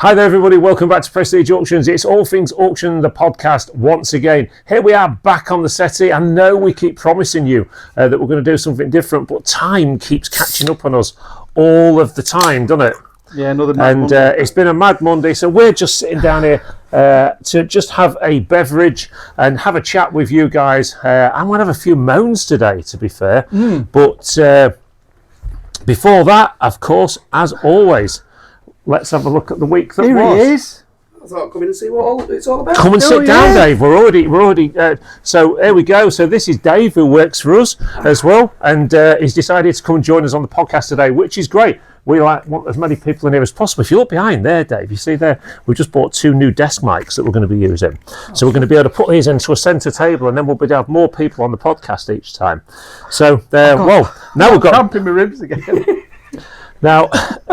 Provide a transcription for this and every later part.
Hi there everybody, welcome back to Prestige Auctions. It's All Things Auction, the podcast once again. Here we are back on the settee. I know we keep promising you that we're going to do something different, but time keeps catching up on us all of the time, doesn't it? Yeah, another mad Monday. And it's been a mad Monday, so we're just sitting down here to just have a beverage and have a chat with you guys. I'm going to have a few moans today, to be fair. But before that, of course, as always, let's have a look at the week that was. Here he is. I thought I'd come in and see what it's all about. Come and sit down, Dave. We're already. So here we go. So this is Dave, who works for us as well, and he's decided to come and join us on the podcast today, which is great. We want as many people in here as possible. If you look behind there, Dave, you see there, we've just bought 2 new desk mics that we're going to be using. So we're going to be able to put these into a centre table, and then we'll be able to have more people on the podcast each time. So now we've got cramping my ribs again. Now,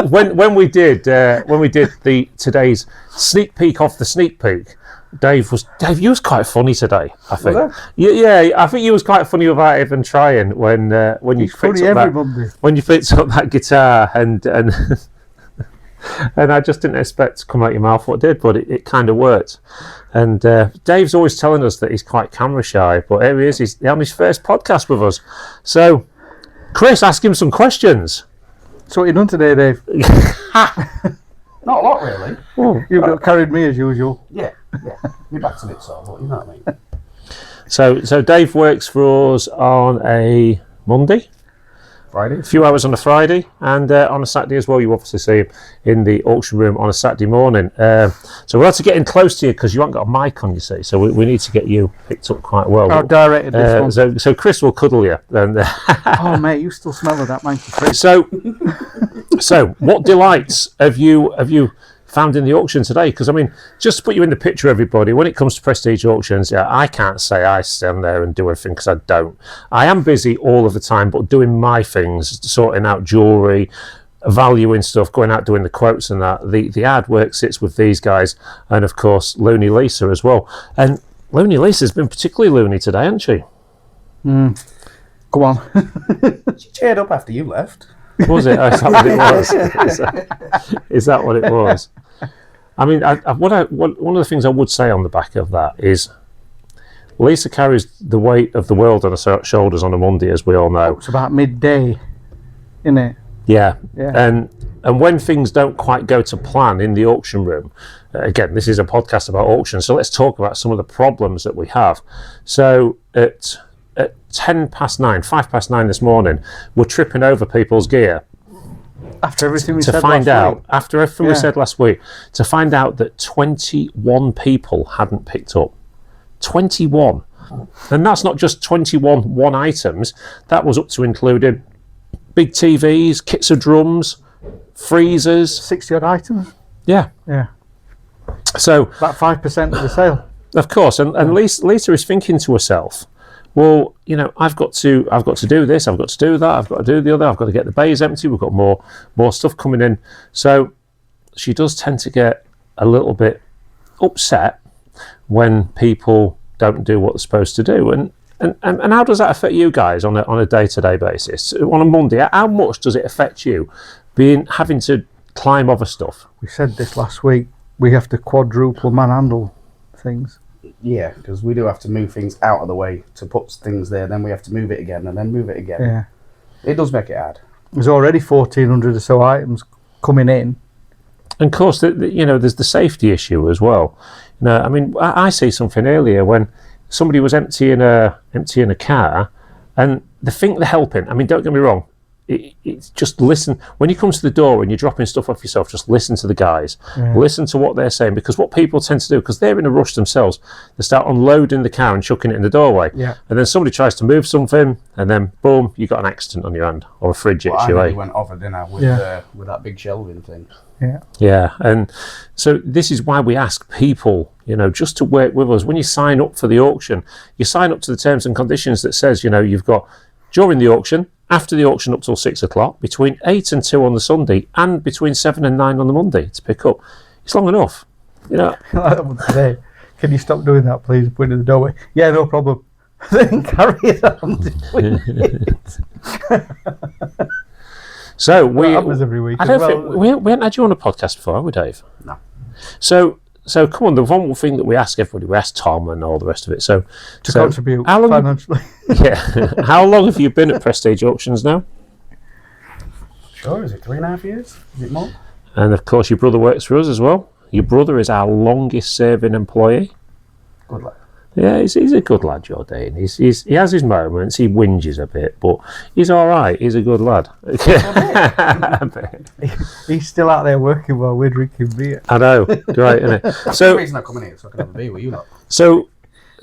when we did today's sneak peek off the sneak peek, Dave, you was quite funny today, I think. Yeah, I think you was quite funny without even trying when you picked up that guitar and and I just didn't expect to come out your mouth what it did, but it kind of worked. And Dave's always telling us that he's quite camera shy, but here he is. He's on his first podcast with us. So, Chris, ask him some questions. So what you done today, Dave? Not a lot, really. You've got carried me as usual. Yeah. You're back to it, sort of, you know what I mean? So Dave works for us on a Monday, Friday. a few hours on a Friday, and on a Saturday as well. You obviously see him in the auction room on a Saturday morning. So we'll have to get in close to you because you haven't got a mic on, you see. So we need to get you picked up quite well. I've directed this one. So Chris will cuddle you. And, oh, mate, you still smell of that manky fridge. So what delights have you found in the auction today? Because I mean, just to put you in the picture, everybody, when it comes to Prestige Auctions, I can't say I stand there and do everything because I don't. I am busy all of the time, but doing my things, sorting out jewellery, valuing stuff, going out doing the quotes and that. The ad work sits with these guys, and of course Loony Lisa as well. And Loony Lisa's been particularly loony today, hasn't she? Go on. She cheered up after you left. Was it? Is that what it was? Is that what it was? I mean, one of the things I would say on the back of that is Lisa carries the weight of the world on her shoulders on a Monday, as we all know. It's about midday, isn't it? Yeah. And when things don't quite go to plan in the auction room, again, this is a podcast about auctions, so let's talk about some of the problems that we have. So at 5 past 9 this morning, we're tripping over people's gear. After everything we said last week, to find out that 21 people hadn't picked up. 21. And that's not just 21 one items, that was up to including big TVs, kits of drums, freezers. 60 odd items? Yeah. So about 5% of the sale. Of course, and Lisa is thinking to herself, well, you know, I've got to do this, I've got to do that, I've got to do the other, I've got to get the bays empty, we've got more stuff coming in. So she does tend to get a little bit upset when people don't do what they're supposed to do. And how does that affect you guys on a day-to-day basis? On a Monday, how much does it affect you having to climb over stuff? We said this last week, we have to quadruple manhandle things. Yeah, because we do have to move things out of the way to put things there, then we have to move it again and then move it again. Yeah. It does make it hard. There's already 1,400 or so items coming in. And of course, there's the safety issue as well. You know, I mean, I see something earlier when somebody was emptying a car, and they think they're helping. I mean, don't get me wrong. It's just listen. When you come to the door and you're dropping stuff off yourself, just listen to the guys. Listen to what they're saying, because what people tend to do, because they're in a rush themselves, they start unloading the car and chucking it in the doorway. Yeah. And then somebody tries to move something, and then boom, you got an accident on your hand, or a fridge hits you. I went off a dinner with that big shelving thing. Yeah, and so this is why we ask people, just to work with us. When you sign up for the auction, you sign up to the terms and conditions that says, you've got during the auction, after the auction up till 6 o'clock, between 8 and 2 on the Sunday, and between 7 and 9 on the Monday to pick up. It's long enough, Today, can you stop doing that, please? Put it in the doorway. Yeah, no problem. Then carry it on. So that happens every week. I don't think we haven't had you on a podcast before, have we, Dave? No. So come on, the one thing that we ask everybody, we ask Tom and all the rest of it. So contribute how long financially. Yeah. How long have you been at Prestige Auctions now? Sure, is it 3.5 years? Is it more? And of course, your brother works for us as well. Your brother is our longest serving employee. Good luck. Yeah, he's a good lad, Jordan. He has his moments. He whinges a bit, but he's all right. He's a good lad. He's still out there working while we're drinking beer. I know, great, isn't it? That's So, the reason I come in here, so I can have a beer with you lot. so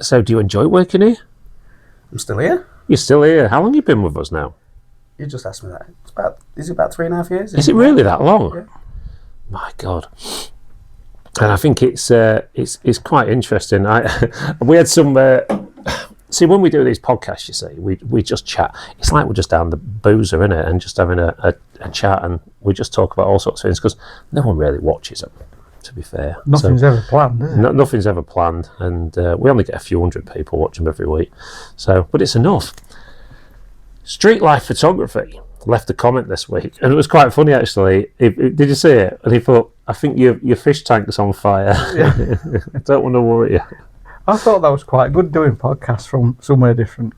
do you enjoy working here? I'm still here. You're still here. How long have you been with us now? You just asked me that. Is it about 3.5 years? Is it really that long? Yeah. My God. And I think it's quite interesting. We had some. See, when we do these podcasts, you see, we just chat. It's like we're just down the boozer, innit, and just having a chat, and we just talk about all sorts of things because no one really watches them. To be fair, Nothing's ever planned, is it? Nothing's ever planned, and we only get a few hundred people watch them every week. So, but it's enough. Street Life Photography left a comment this week, and it was quite funny actually. Did you see it? And he thought, "I think your fish tank's on fire. Yeah. I don't want to worry you." I thought that was quite good doing podcasts from somewhere different.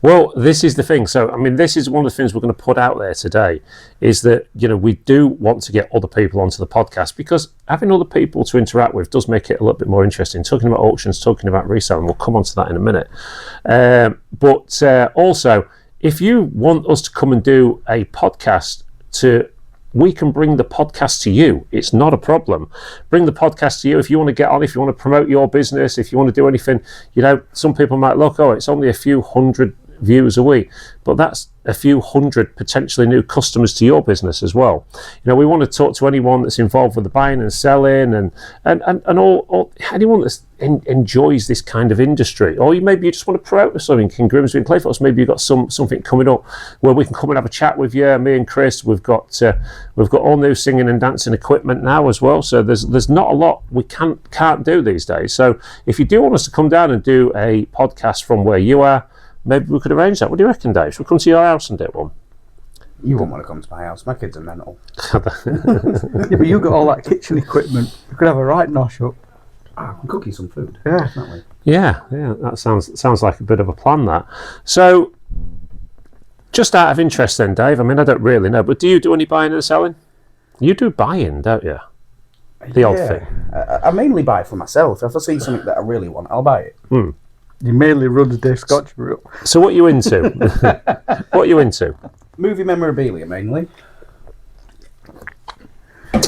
Well, this is the thing. So, I mean, this is one of the things we're going to put out there today is that, we do want to get other people onto the podcast because having other people to interact with does make it a little bit more interesting. Talking about auctions, talking about resale, and we'll come on to that in a minute. But also, if you want us to come and do a podcast we can bring the podcast to you. It's not a problem. Bring the podcast to you if you want to get on, if you want to promote your business, if you want to do anything. Some people might look, it's only a few hundred views a week, but that's a few hundred potentially new customers to your business as well. We want to talk to anyone that's involved with the buying and selling and all anyone that enjoys this kind of industry, or maybe you just want to promote something in Grimsby and Clayfords. Maybe you've got something coming up where we can come and have a chat with you. Me and Chris, we've got all new singing and dancing equipment now as well. So there's not a lot we can't do these days. So if you do want us to come down and do a podcast from where you are, maybe we could arrange that. What do you reckon, Dave? Should we come to your house and do one? You won't want to come to my house. My kids are mental. Yeah, but you got all that kitchen equipment. You could have a right nosh up. I can cook you some food. Yeah, definitely. Yeah, that sounds like a bit of a plan, that. So, just out of interest then, Dave, I mean, I don't really know, but do you do any buying and selling? You do buying, don't you? The odd thing. I mainly buy for myself. If I see something that I really want, I'll buy it. You mainly run the Dave Scotch brew. So what are you into? What are you into? Movie memorabilia, mainly.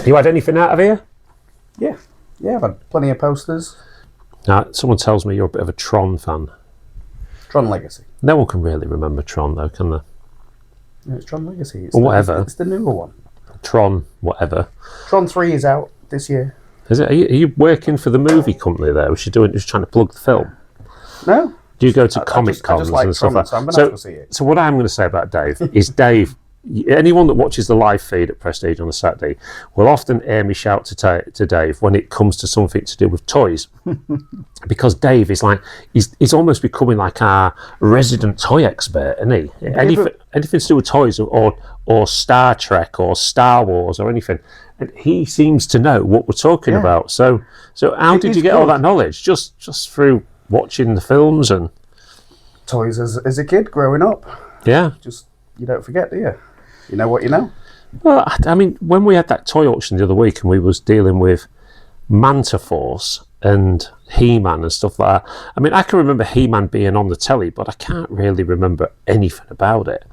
You had anything out of here? Yeah, I've had plenty of posters. Now, someone tells me you're a bit of a Tron fan. Tron Legacy. No one can really remember Tron, though, can they? No, it's Tron Legacy. It's whatever. It's the newer one. Tron, whatever. Tron 3 is out this year. Is it? Are you working for the movie company there? Was you just trying to plug the film? No. Do you go to Comic Cons like and stuff Tron, like that? so I'm going to have to see it. So what I'm going to say about Dave is Dave, anyone that watches the live feed at Prestige on a Saturday will often hear me shout to Dave when it comes to something to do with toys. Because Dave is like, he's almost becoming like our resident toy expert, isn't he? Anything to do with toys or Star Trek or Star Wars or anything. And he seems to know what we're talking about. So how did you get all that knowledge? Just through watching the films and toys as a kid growing up. Yeah. Just, you don't forget, do you? You know what you know. Well, I mean, when we had that toy auction the other week and we was dealing with Manta Force and He-Man and stuff like that, I mean, I can remember He-Man being on the telly, but I can't really remember anything about it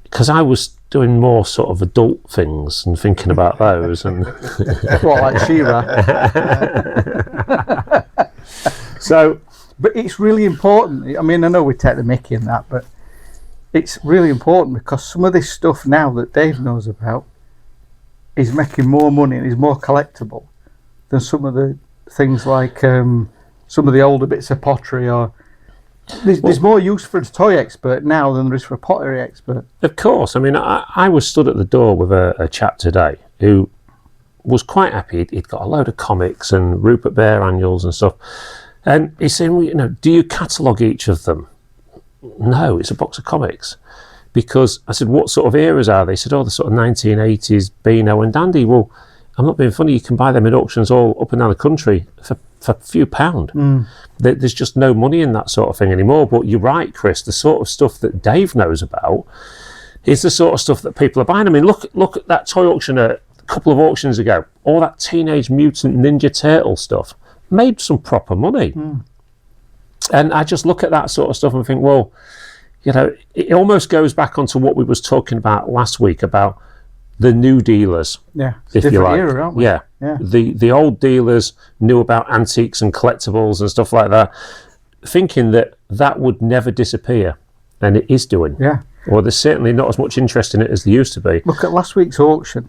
because I was doing more sort of adult things and thinking about those. And What, like She-Ra? So, but it's really important. I mean, I know we take the mickey and that, but it's really important because some of this stuff now that Dave knows about is making more money and is more collectible than some of the things like some of the older bits of pottery. Or there's more use for a toy expert now than there is for a pottery expert. of course, I mean, I was stood at the door with a chap today who was quite happy. He'd got a load of comics and Rupert Bear annuals and stuff. And he's saying, well, do you catalogue each of them? No, it's a box of comics. Because I said, what sort of eras are they? He said, the sort of 1980s Beano and Dandy. Well, I'm not being funny, you can buy them in auctions all up and down the country for a few pound. There's just no money in that sort of thing anymore. But you're right, Chris, the sort of stuff that Dave knows about is the sort of stuff that people are buying. I mean, look at that toy auction a couple of auctions ago. All that Teenage Mutant Ninja Turtle stuff made some proper money. And I just look at that sort of stuff and think, well, you know, it almost goes back onto what we was talking about last week about the new dealers. Yeah, if you like. Era, aren't we? Yeah. The old dealers knew about antiques and collectibles and stuff like that, thinking that would never disappear, and it is doing. Yeah. Or there's certainly not as much interest in it as there used to be. Look at last week's auction.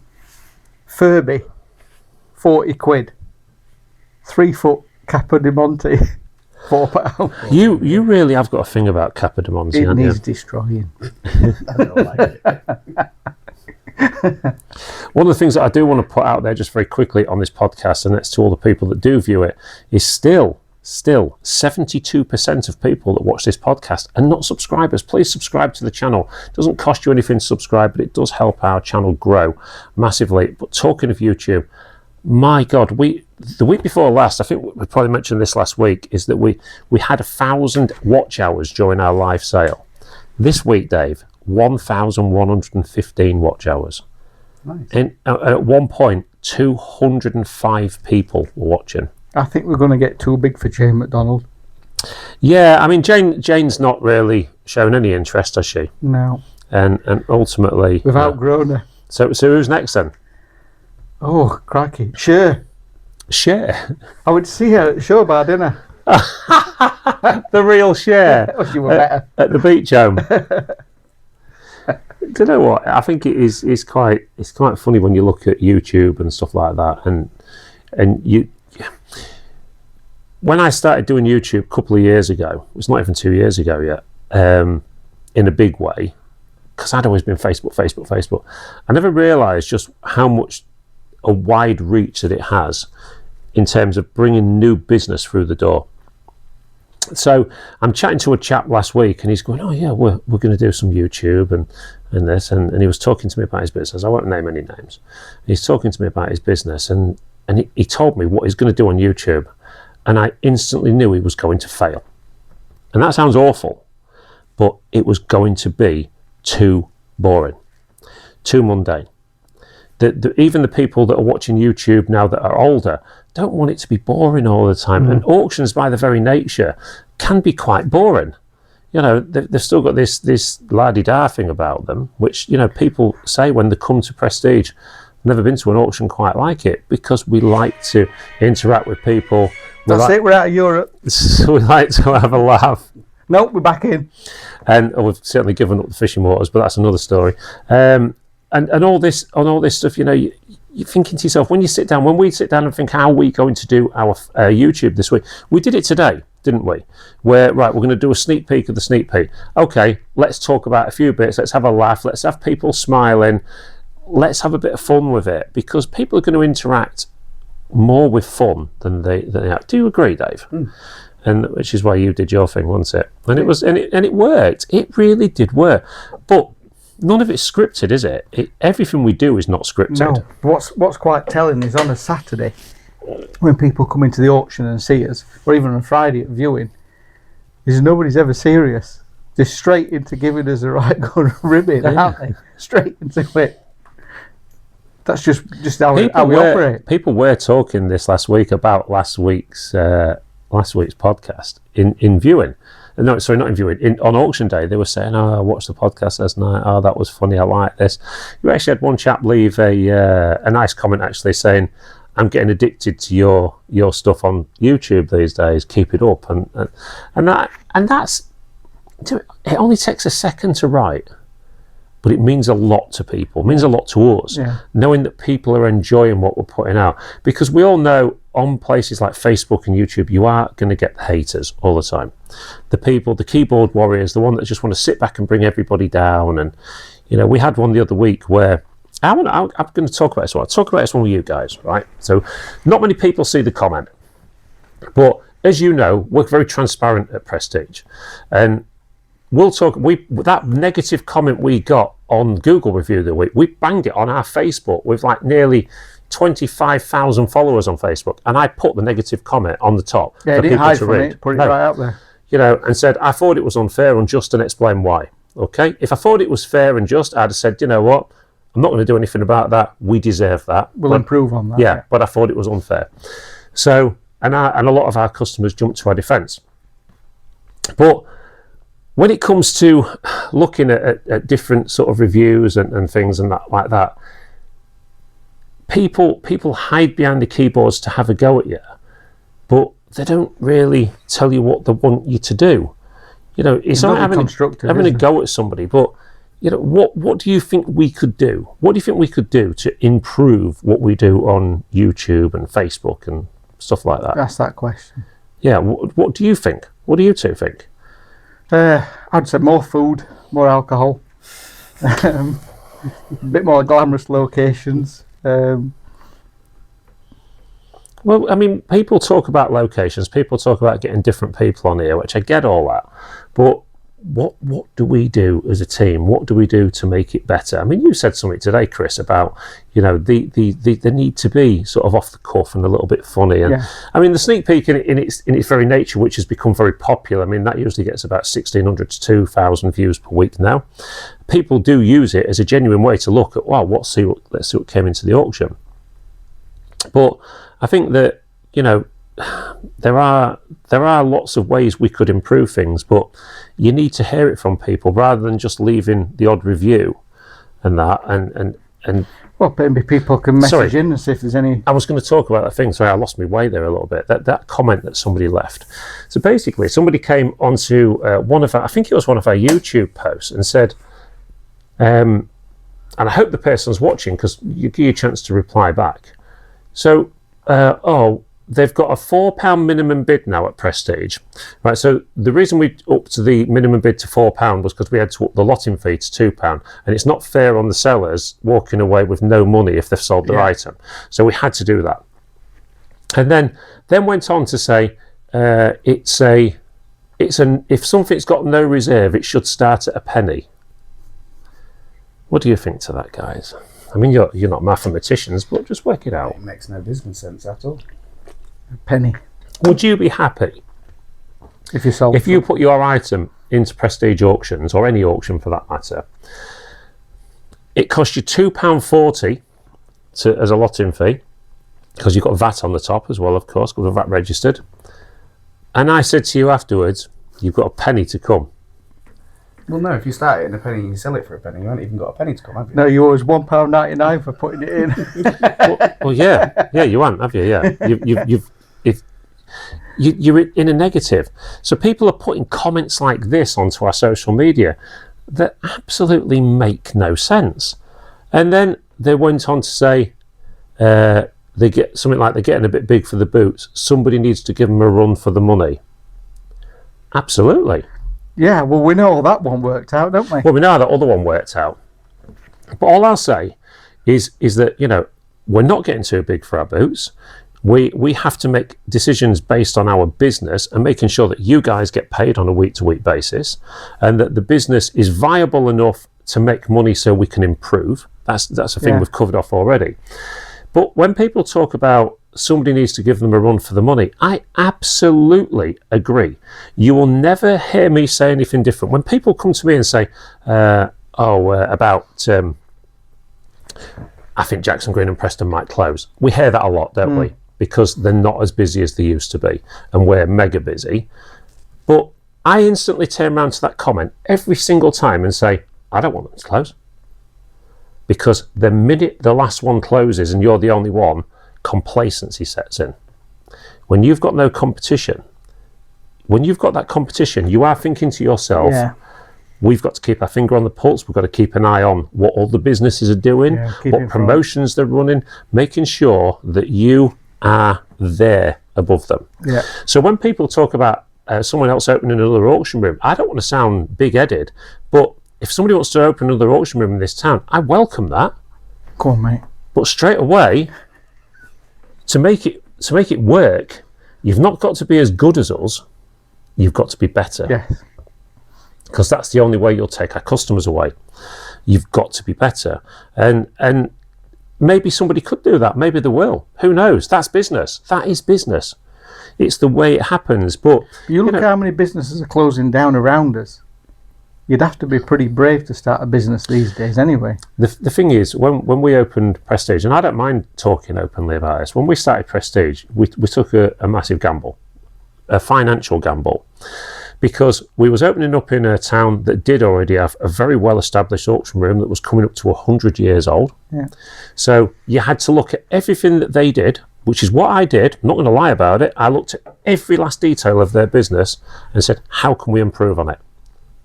Furby, 40 quid. 3 foot Capodimonte, £4. You really have got a thing about Capodimonte, It haven't you? needs destroying. I don't like it. One of the things that I do want to put out there just very quickly on this podcast, and that's to all the people that do view it, is still 72% of people that watch this podcast are not subscribers. Please subscribe to the channel. It doesn't cost you anything to subscribe, but it does help our channel grow massively. But talking of YouTube, my God, the week before last, I think we probably mentioned this last week, is that we had 1,000 watch hours during our live sale. This week, Dave, 1,115 watch hours. Nice. At one point, 205 people were watching. I think we're going to get too big for Jane McDonald. Yeah, I mean, Jane's not really shown any interest, has she? No. And ultimately... We've outgrown her. So who's next then? Oh, crikey. Cher. Cher? I would see her at the show bar dinner. The real Cher? Oh, she were better. At the beach home? Do you know what? I think it's quite funny when you look at YouTube and stuff like that, and you. When I started doing YouTube a couple of years ago, it was not even 2 years ago yet, in a big way, because I'd always been Facebook. I never realised just how much a wide reach that it has in terms of bringing new business through the door. So I'm chatting to a chap last week, and he's going, "Oh yeah, we're going to do some YouTube and this," and he was talking to me about his business. I won't name any names. He's talking to me about his business, and he told me what he's going to do on YouTube, and I instantly knew he was going to fail. And that sounds awful, but it was going to be too boring, too mundane. Even the people that are watching YouTube now that are older don't want it to be boring all the time. And auctions, by their very nature, can be quite boring. You know, they've still got this la-di-da thing about them, which, you know, people say when they come to Prestige. Never been to an auction quite like it, because we like to interact with people. That's it, we're out of Europe. So we like to have a laugh. Nope, we're back in. And we've certainly given up the fishing waters, but that's another story. And all this stuff, you know, you're thinking to yourself, when we sit down and think, how are we going to do our YouTube this week? We did it today, didn't we? Where, right, we're going to do a sneak peek of the sneak peek. Okay, let's talk about a few bits. Let's have a laugh. Let's have people smiling. Let's have a bit of fun with it, because people are going to interact more with fun than they have. Do you agree, Dave? And which is why you did your thing, wasn't it? And it was, and it worked. It really did work. But none of it's scripted, is it? Everything we do is not scripted. No. What's quite telling is on a Saturday, when people come into the auction and see us, or even on a Friday at viewing, is nobody's ever serious. They're straight into giving us a right good ribbon, aren't they? Straight into it. That's just how we operate. People were talking this last week about last week's podcast in viewing. No, sorry, not in viewing. On auction day, they were saying, "Oh, I watched the podcast last night. Oh, that was funny. I like this." You actually had one chap leave a nice comment, actually saying, "I'm getting addicted to your stuff on YouTube these days. Keep it up." And that's it. Only takes a second to write. But it means a lot to people. It means a lot to us, knowing that people are enjoying what we're putting out. Because we all know on places like Facebook and YouTube, you are going to get the haters all the time. The people, the keyboard warriors, the one that just want to sit back and bring everybody down. And, you know, we had one the other week where I'm going to talk about this one. I'll talk about this one with you guys, right? So not many people see the comment. But as you know, we're very transparent at Prestige. And we'll talk. That negative comment we got on Google review of the week, we banged it on our Facebook with like nearly, 25,000 followers on Facebook, and I put the negative comment on the top Yeah, for didn't people hide to from read. it. Put it right out there. You know, and said, I thought it was unfair, unjust, and explain why. Okay? If I thought it was fair and just, I'd have said, you know what? I'm not going to do anything about that. We deserve that. We'll improve on that. Yeah, but I thought it was unfair. So, and a lot of our customers jumped to our defence. But when it comes to looking at different sort of reviews and things and that like that, people hide behind the keyboards to have a go at you, but they don't really tell you what they want you to do. You know, it's not having a go at somebody, but you know, what do you think we could do? What do you think we could do to improve what we do on YouTube and Facebook and stuff like that? Ask that question. Yeah, what do you think? What do you two think? I'd say more food, more alcohol, a bit more glamorous locations. Well, I mean, people talk about locations, people talk about getting different people on here, which I get all that, but what do we do as a team? What do we do to make it better? I mean, you said something today, Chris, about, you know, the need to be sort of off the cuff and a little bit funny. And I mean, the sneak peek in its very nature, which has become very popular, I mean, that usually gets about 1,600 to 2,000 views per week now. People do use it as a genuine way to look at, wow, let's see what came into the auction. But I think that, you know, there are lots of ways we could improve things, but you need to hear it from people rather than just leaving the odd review and that. And well, maybe people can message in and see if there's any. I was going to talk about that thing. Sorry, I lost my way there a little bit. That comment that somebody left. So basically, somebody came onto I think it was one of our YouTube posts and said, and I hope the person's watching because you give you a chance to reply back. So, they've got a £4 minimum bid now at Prestige, right? So the reason we upped the minimum bid to £4 was because we had to up the lotting fee to £2, and it's not fair on the sellers walking away with no money if they've sold their item. So we had to do that, and then went on to say if something's got no reserve, it should start at a penny. What do you think to that, guys? I mean, you're not mathematicians, but just work it out. It makes no business sense at all. A penny. Would you be happy if you put your item into Prestige auctions, or any auction for that matter? It costs you £2.40 as a lotting fee, because you've got VAT on the top as well, of course, because we're VAT registered. And I said to you afterwards, you've got a penny to come. Well, no, if you start it in a penny and you sell it for a penny, you haven't even got a penny to come, have you? No, you owe us £1.99 for putting it in. well, yeah, you haven't, have you? Yeah, you're in a negative. So people are putting comments like this onto our social media that absolutely make no sense. And then they went on to say they get something like they're getting a bit big for the boots. Somebody needs to give them a run for the money. Absolutely. Yeah, well, we know that one worked out, don't we? Well, we know that other one worked out. But all I'll say is that, you know, we're not getting too big for our boots. We have to make decisions based on our business and making sure that you guys get paid on a week-to-week basis, and that the business is viable enough to make money so we can improve. That's a thing we've covered off already. But when people talk about somebody needs to give them a run for the money, I absolutely agree. You will never hear me say anything different. When people come to me and say, I think Jackson Green and Preston might close, we hear that a lot, don't we? Because they're not as busy as they used to be, and we're mega busy. But I instantly turn around to that comment every single time and say, I don't want them to close. Because the minute the last one closes and you're the only one, complacency sets in. When you've got no competition, when you've got that competition, you are thinking to yourself, we've got to keep our finger on the pulse, we've got to keep an eye on what all the businesses are doing, what promotions they're running, making sure that you are there above them. Yeah. So when people talk about someone else opening another auction room, I don't want to sound big-headed, but if somebody wants to open another auction room in this town, I welcome that. Go on, mate. But straight away, to make it work, you've not got to be as good as us, you've got to be better. Yes. Because that's the only way you'll take our customers away. You've got to be better. And maybe somebody could do that. Maybe they will. Who knows? That's business. That is business. It's the way it happens. But You look how many businesses are closing down around us. You'd have to be pretty brave to start a business these days anyway. The thing is, when we opened Prestige, and I don't mind talking openly about this, when we started Prestige, we took a massive gamble, a financial gamble, because we was opening up in a town that did already have a very well-established auction room that was coming up to 100 years old. Yeah. So you had to look at everything that they did, which is what I did. I'm not going to lie about it. I looked at every last detail of their business and said, how can we improve on it?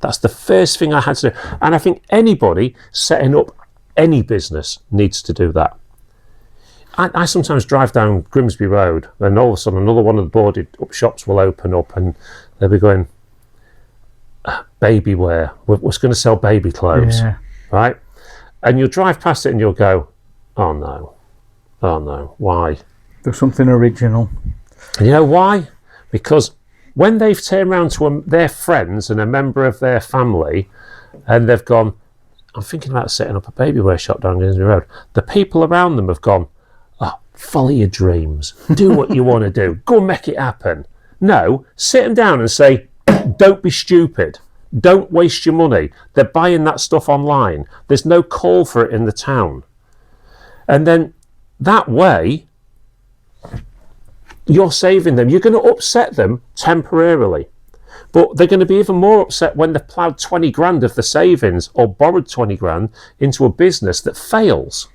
That's the first thing I had to do. And I think anybody setting up any business needs to do that. I sometimes drive down Grimsby Road and all of a sudden another one of the boarded up shops will open up and they'll be going, baby wear, we're going to sell baby clothes, right? And you'll drive past it and you'll go, oh no, why? There's something original. And you know why? Because when they've turned around to their friends and a member of their family and they've gone, I'm thinking about setting up a baby wear shop down Grimsby Road, the people around them have gone, oh, follow your dreams, do what you want to do, go and make it happen. No, sit them down and say, don't be stupid, don't waste your money. They're buying that stuff online, there's no call for it in the town. And then that way you're saving them. You're going to upset them temporarily, but they're going to be even more upset when they've ploughed 20 grand of the savings or borrowed 20 grand into a business that fails.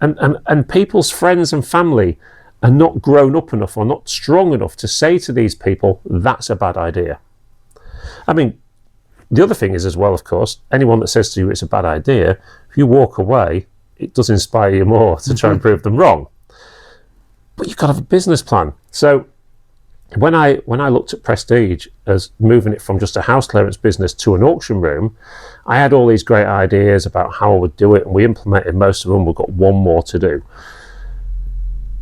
And people's friends and family are not grown up enough or not strong enough to say to these people, that's a bad idea. I mean, the other thing is as well, of course, anyone that says to you it's a bad idea, if you walk away, it does inspire you more to try and prove them wrong. But you've got to have a business plan. So when I looked at Prestige as moving it from just a house clearance business to an auction room, I had all these great ideas about how I would do it, and we implemented most of them. We've got one more to do.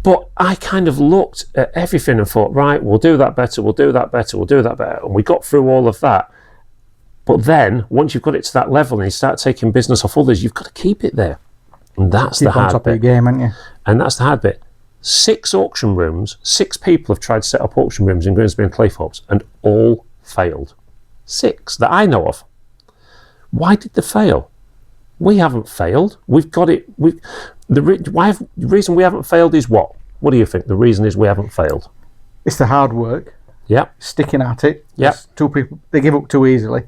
But I kind of looked at everything and thought, right, we'll do that better, we'll do that better, we'll do that better. And we got through all of that. But then once you've got it to that level and you start taking business off others, you've got to keep it there. And that's the hard bit. Keep on top of your game, haven't you? And that's the hard bit. 6 auction rooms, 6 people have tried to set up auction rooms in Grimsby and Claythorpes and all failed. 6 that I know of. Why did they fail? We haven't failed. We've got it. The reason we haven't failed is what? What do you think the reason is we haven't failed? It's the hard work. Yeah. Sticking at it. Yeah. 2 people, they give up too easily.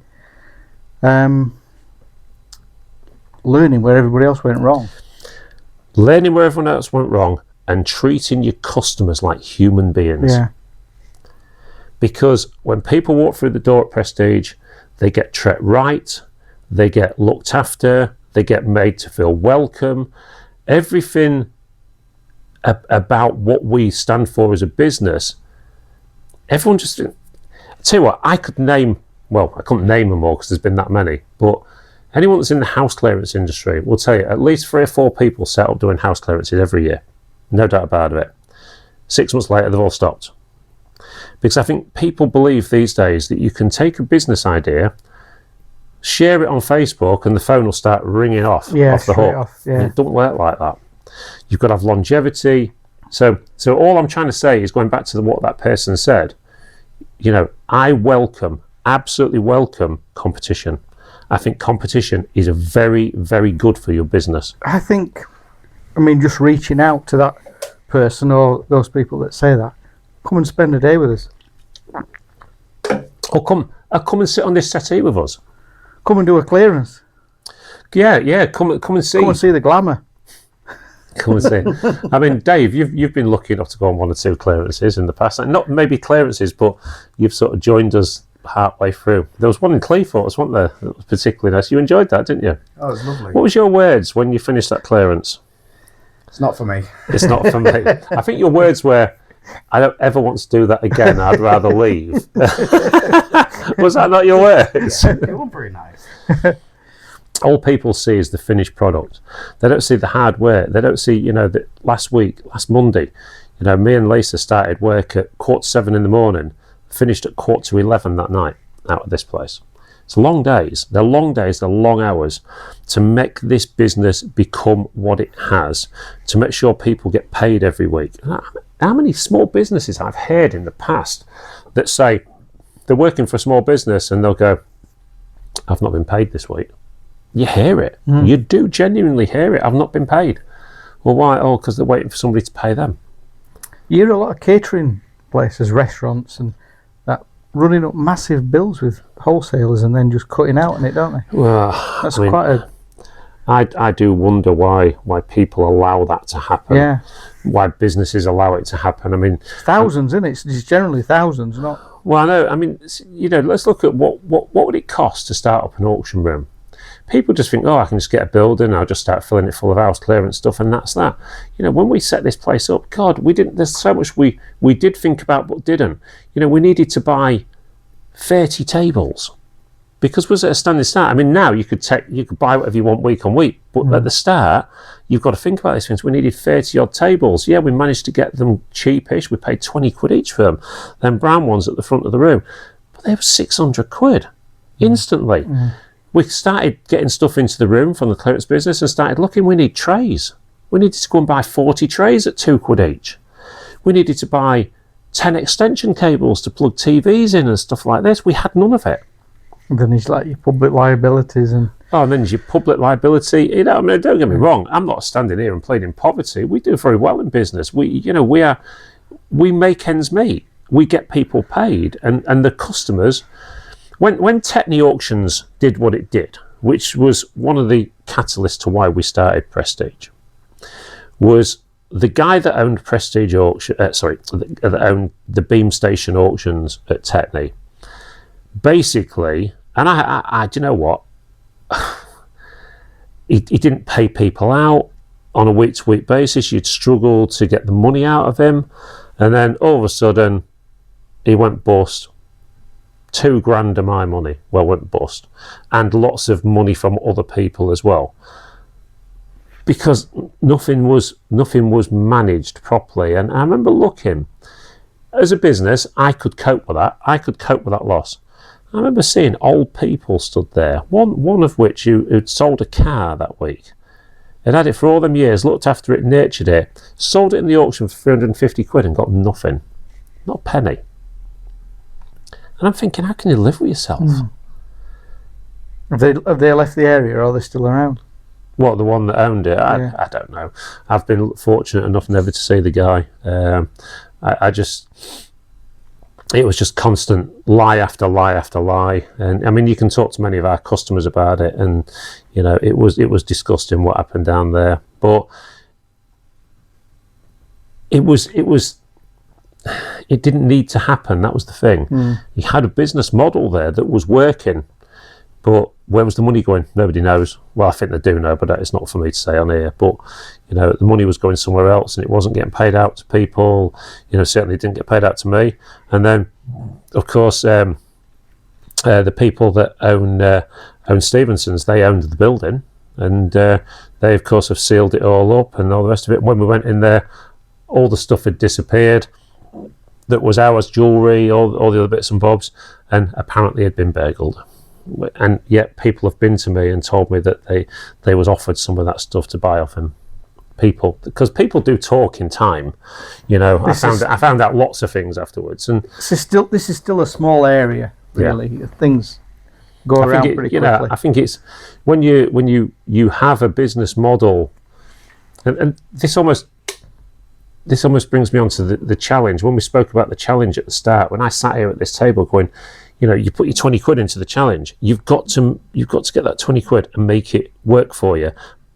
Learning where everybody else went wrong. Learning where everyone else went wrong. And treating your customers like human beings. Yeah. Because when people walk through the door at Prestige, they get treated right, they get looked after, they get made to feel welcome. Everything about what we stand for as a business, everyone just... I'll tell you what, I couldn't name them all because there's been that many, but anyone that's in the house clearance industry will tell you at least 3 or 4 people set up doing house clearances every year. No doubt about it. 6 months later, they've all stopped. Because I think people believe these days that you can take a business idea, share it on Facebook, and the phone will start ringing off the hook. It doesn't work like that. You've got to have longevity. So all I'm trying to say is, going back to what that person said, you know, I absolutely welcome competition. I think competition is very, very good for your business. I mean, just reaching out to that person or those people that say that, come and spend a day with us. Or come and sit on this settee with us. Come and do a clearance. Yeah. Come and see. Come and see the glamour. Come and see. I mean, Dave, you've been lucky enough to go on 1 or 2 clearances in the past. And not maybe clearances, but you've sort of joined us halfway through. There was one in Claythorpes, wasn't there? That was particularly nice. You enjoyed that, didn't you? Oh, it was lovely. What was your words when you finished that clearance? It's not for me. It's not for me. I think your words were, I don't ever want to do that again. I'd rather leave. Was that not your words? It was pretty nice. All people see is the finished product. They don't see the hard work. They don't see, you know, that last Monday, you know, me and Lisa started work at 7:15 in the morning, finished at 11:15 that night out of this place. It's long days. They're long days, they're long hours to make this business become what it has, to make sure people get paid every week. How many small businesses I've heard in the past that say they're working for a small business and they'll go, I've not been paid this week. You hear it. You do genuinely hear it. I've not been paid. Well, why? Oh, because they're waiting for somebody to pay them. You hear a lot of catering places, restaurants, and that running up massive bills with wholesalers and then just cutting out on it, don't they? Well, That's quite a... I do wonder why people allow that to happen. Yeah. Why businesses allow it to happen. I mean, thousands, isn't it? It's generally thousands, not... Well, I know. I mean, let's look at what would it cost to start up an auction room. People just think, oh, I can just get a building, I'll just start filling it full of house clearance stuff, and that's that. When we set this place up, God, we didn't. There's so much we did think about, but didn't. We needed to buy 30 tables because was it a standing start? I mean, now you could buy whatever you want week on week, but at the start, you've got to think about these things. We needed 30 odd tables. Yeah, we managed to get them cheapish. We paid 20 quid each for them. Them brown ones at the front of the room, but they were 600 quid instantly. We started getting stuff into the room from the clearance business and started looking. We need trays. We needed to go and buy 40 trays at 2 quid each. We needed to buy 10 extension cables to plug TVs in and stuff like this. We had none of it. And then it's like your public liabilities and... Oh, and then there's your public liability. I mean, don't get me wrong. I'm not standing here and pleading poverty. We do very well in business. We make ends meet. We get people paid, and the customers. When Tetney Auctions did what it did, which was one of the catalysts to why we started Prestige, was the guy that owned Prestige Auction, that owned the Beam Station Auctions at Tetney, basically, and I do you know what? He didn't pay people out on a week-to-week basis. You'd struggle to get the money out of him, and then all of a sudden, he went bust. 2 grand of my money went bust, and lots of money from other people as well, because nothing was managed properly. And I remember looking, as a business, I could cope with that. I could cope with that loss. I remember seeing old people stood there, one of which who'd sold a car that week, had it for all them years, looked after it, nurtured it, sold it in the auction for 350 quid and got nothing, not a penny. And I'm thinking, how can you live with yourself? Have they left the area, or are they still around? What, the one that owned it? I don't know. I've been fortunate enough never to see the guy. It was just constant lie after lie after lie. And I mean, you can talk to many of our customers about it, and it was disgusting what happened down there. But it didn't need to happen. That was the thing. He had a business model there that was working, but where was the money going? Nobody knows. Well, I think they do know, but it's not for me to say on here. But the money was going somewhere else, and it wasn't getting paid out to people. Certainly didn't get paid out to me. And then, of course, the people that own Stevenson's, they owned the building, and they of course have sealed it all up and all the rest of it. When we went in there, all the stuff had disappeared. That was ours, jewellery, all the other bits and bobs, and apparently had been burgled. And yet people have been to me and told me that they was offered some of that stuff to buy off him. Because people do talk in time. I found out lots of things afterwards. And this is still a small area, really. Yeah. Things go around pretty quickly. I think it's when you have a business model, and this almost brings me on to the challenge. When we spoke about the challenge at the start, when I sat here at this table going, you put your 20 quid into the challenge, you've got to get that 20 quid and make it work for you.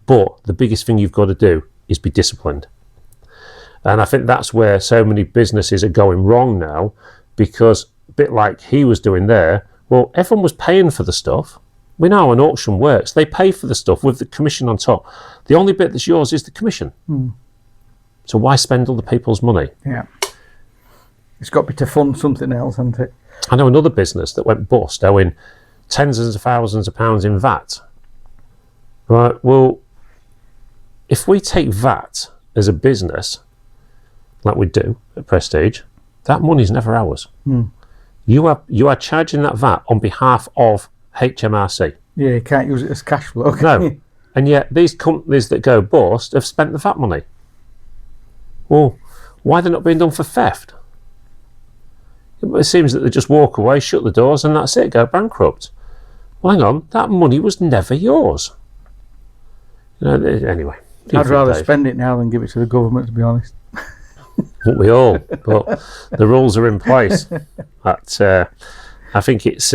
But the biggest thing you've got to do is be disciplined. And I think that's where so many businesses are going wrong now, because a bit like he was doing there, well, everyone was paying for the stuff. We know how an auction works. They pay for the stuff with the commission on top. The only bit that's yours is the commission. So why spend other people's money? Yeah. It's got to be to fund something else, hasn't it? I know another business that went bust, owing tens of thousands of pounds in VAT. Right, well, if we take VAT as a business, like we do at Prestige, that money's never ours. You are charging that VAT on behalf of HMRC. Yeah, you can't use it as cash flow. No. And yet these companies that go bust have spent the VAT money. Well, why are they not being done for theft? It seems that they just walk away, shut the doors, and that's it, go bankrupt. Well, hang on, that money was never yours. Anyway. I'd rather spend it now than give it to the government, to be honest. Wouldn't we all? But the rules are in place. I think it's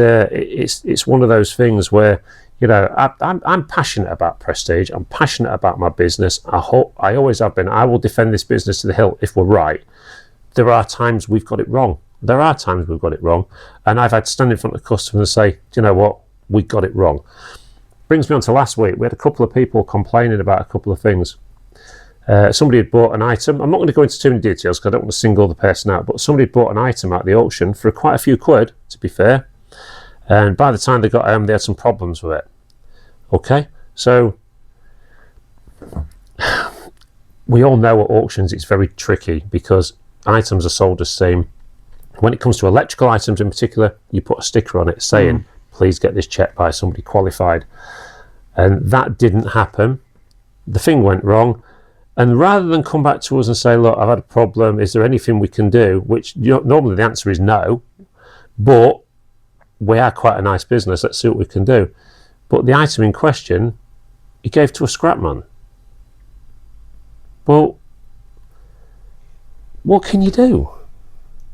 one of those things where, I'm passionate about prestige. I'm passionate about my business. I always have been. I will defend this business to the hilt if we're right. There are times we've got it wrong. And I've had to stand in front of customers and say, do you know what? We got it wrong. Brings me on to last week. We had a couple of people complaining about a couple of things. Somebody had bought an item. I'm not going to go into too many details because I don't want to single the person out, but somebody had bought an item at the auction for quite a few quid, to be fair. And by the time they got home, they had some problems with it. Okay? So, we all know at auctions it's very tricky because items are sold as same. When it comes to electrical items in particular, you put a sticker on it saying, please get this checked by somebody qualified. And that didn't happen. The thing went wrong. And rather than come back to us and say, look, I've had a problem, is there anything we can do? Which normally the answer is no. But we are quite a nice business, let's see what we can do. But the item in question, he gave to a scrapman. Well, what can you do?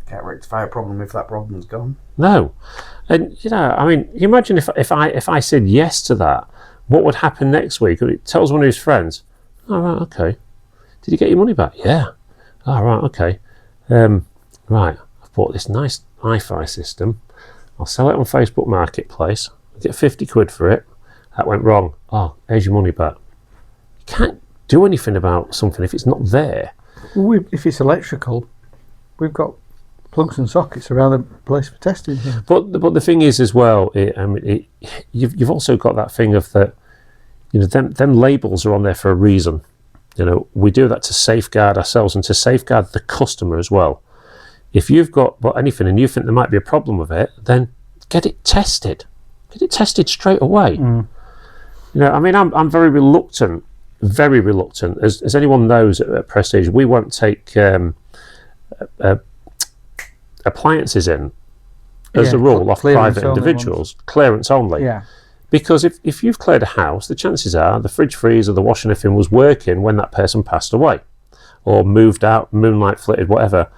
Can't rectify a problem if that problem's gone. No. And, you imagine if I said yes to that, what would happen next week? It tells one of his friends, oh, right, okay. Did you get your money back? Yeah. Oh, right, okay. Right, I've bought this nice hi-fi system. I'll sell it on Facebook Marketplace. I'll get 50 quid for it. That went wrong. Oh, here's your money back. You can't do anything about something if it's not there. If it's electrical, we've got plugs and sockets around the place for testing here. But the thing is as well, you've also got that thing of that, them labels are on there for a reason. We do that to safeguard ourselves and to safeguard the customer as well. If you've got anything and you think there might be a problem with it, then get it tested. Get it tested straight away. I'm very reluctant. As anyone knows at Prestige, we won't take appliances in as a rule off private individuals. Clearance only. Yeah. Because if you've cleared a house, the chances are the fridge freezer, the washing machine was working when that person passed away or moved out, moonlight flitted, whatever.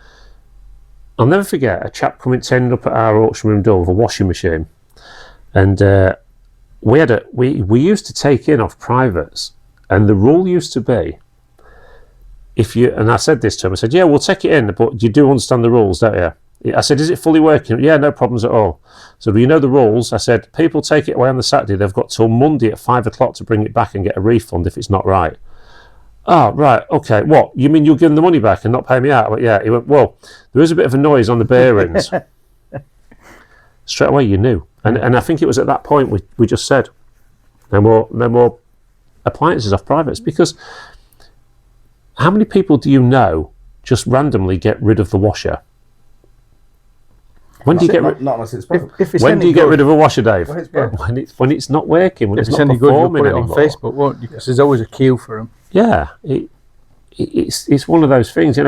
I'll never forget a chap turning up at our auction room door with a washing machine. And we used to take in off privates, and the rule used to be, and I said this to him, I said, yeah, we'll take it in, but you do understand the rules, don't you? I said, is it fully working? Yeah, no problems at all. So do you know the rules? I said, people take it away on the Saturday, they've got till Monday at 5 o'clock to bring it back and get a refund if it's not right. Oh, right, okay. What? You mean you'll give them the money back and not pay me out? I went, yeah. He went, well, there is a bit of a noise on the bearings. Straight away you knew. And I think it was at that point we just said, no more appliances off privates. Because how many people do you know just randomly get rid of the washer? When do you get not unless it's broken. When do you get rid of a washer, Dave? When it's not working, when if it's not not performing good, you'll put it on Facebook, won't you? Because there's always a queue for them. Yeah, it's one of those things.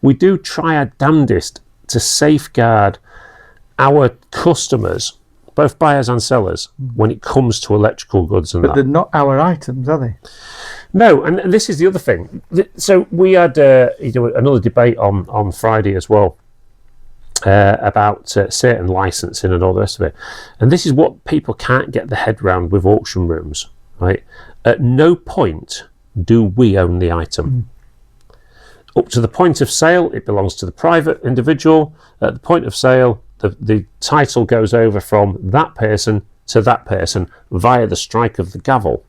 We do try our damnedest to safeguard our customers, both buyers and sellers, when it comes to electrical goods and but they're not our items, are they? No, and this is the other thing. So we had another debate on Friday as well. About certain licensing and all the rest of it. And this is what people can't get their head round with auction rooms, right? At no point do we own the item. Up to the point of sale, it belongs to the private individual. At the point of sale, the title goes over from that person to that person via the strike of the gavel.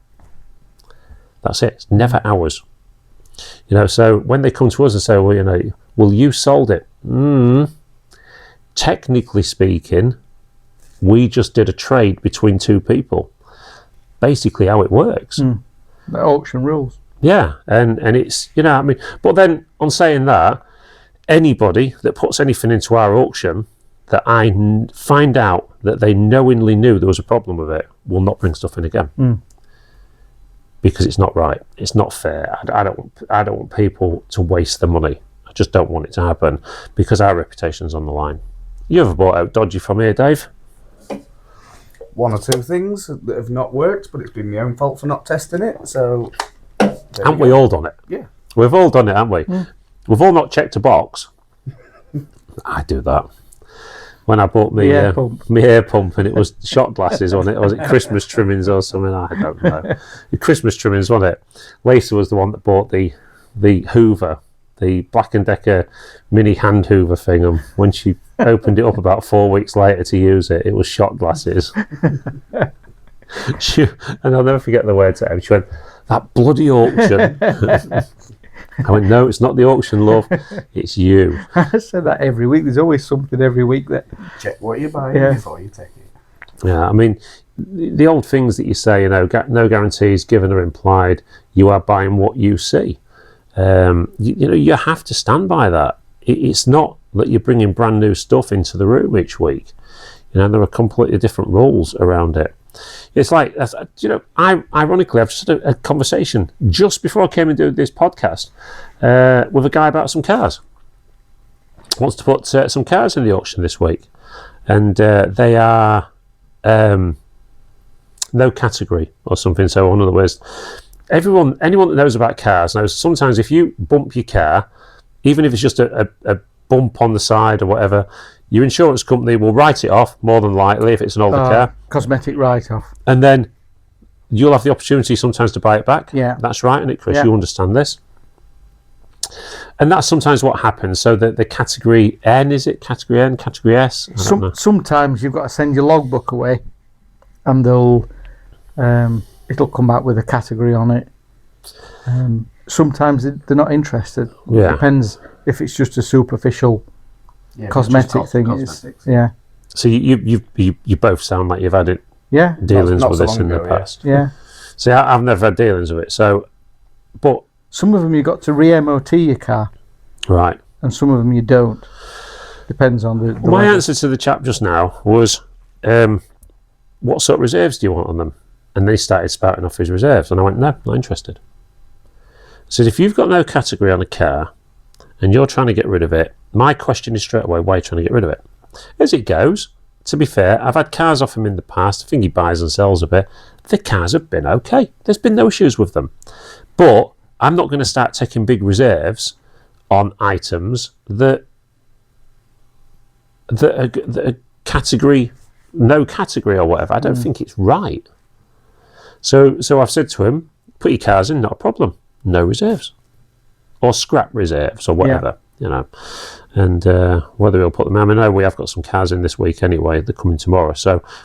That's it. It's never ours. So when they come to us and say, well, you sold it. Technically speaking, we just did a trade between two people. Basically how it works. The auction rules. Yeah, and it's, but then on saying that, anybody that puts anything into our auction, that find out that they knowingly knew there was a problem with it will not bring stuff in again. Because it's not right. It's not fair. I don't want people to waste their money. I just don't want it to happen because our reputation's on the line. You ever bought out dodgy from here, Dave? One or two things that have not worked, but it's been my own fault for not testing it. So, haven't we all done it? Yeah. We've all done it, haven't we? We've all not checked a box. I do that. When I bought my air pump and it was shot glasses on it, or was it Christmas trimmings or something? I don't know. The Christmas trimmings, wasn't it? Lisa was the one that bought the Hoover, the Black & Decker mini hand Hoover thing, and when she opened it up about 4 weeks later to use it, it was shot glasses. And I'll never forget the words out. She went, "That bloody auction." I went, "No, it's not the auction, love. It's you." I said that every week. There's always something every week that... Check what you're buying before you take it. Yeah, I mean, the old things that you say, no guarantees given or implied. You are buying what you see. You have to stand by that. It's not that you're bringing brand new stuff into the room each week. There are completely different rules around it. It's like, ironically, I've just had a conversation just before I came and did this podcast with a guy about some cars. Wants to put some cars in the auction this week, and they are no category or something. So in other words, anyone that knows about cars knows sometimes if you bump your car, even if it's just a bump on the side or whatever, your insurance company will write it off, more than likely, if it's an older car. Cosmetic write-off. And then you'll have the opportunity sometimes to buy it back. Yeah. That's right, isn't it, Chris? Yeah. You understand this. And that's sometimes what happens. So the category N, is it? Category N, category S? Sometimes you've got to send your logbook away and it'll come back with a category on it. Sometimes they're not interested. Yeah. It depends if it's just a superficial cosmetic thing. So you both sound like you've had dealings with this in the past. Yeah. See, I've never had dealings with it. But some of them you got to re-MOT your car, right? And some of them you don't. Depends on the my answer to the chap just now was, what sort of reserves do you want on them? And then he started spouting off his reserves, and I went, no, not interested. I said, if you've got no category on a car and you're trying to get rid of it, my question is straight away, why are you trying to get rid of it? As it goes, to be fair, I've had cars off him in the past. I think he buys and sells a bit. The cars have been okay. There's been no issues with them. But I'm not going to start taking big reserves on items that are category, no category or whatever. I don't think it's right. So I've said to him, put your cars in, not a problem. No reserves. Or scrap reserves or whatever, And whether he'll put them in, I know we have got some cars in this week anyway, they're coming tomorrow.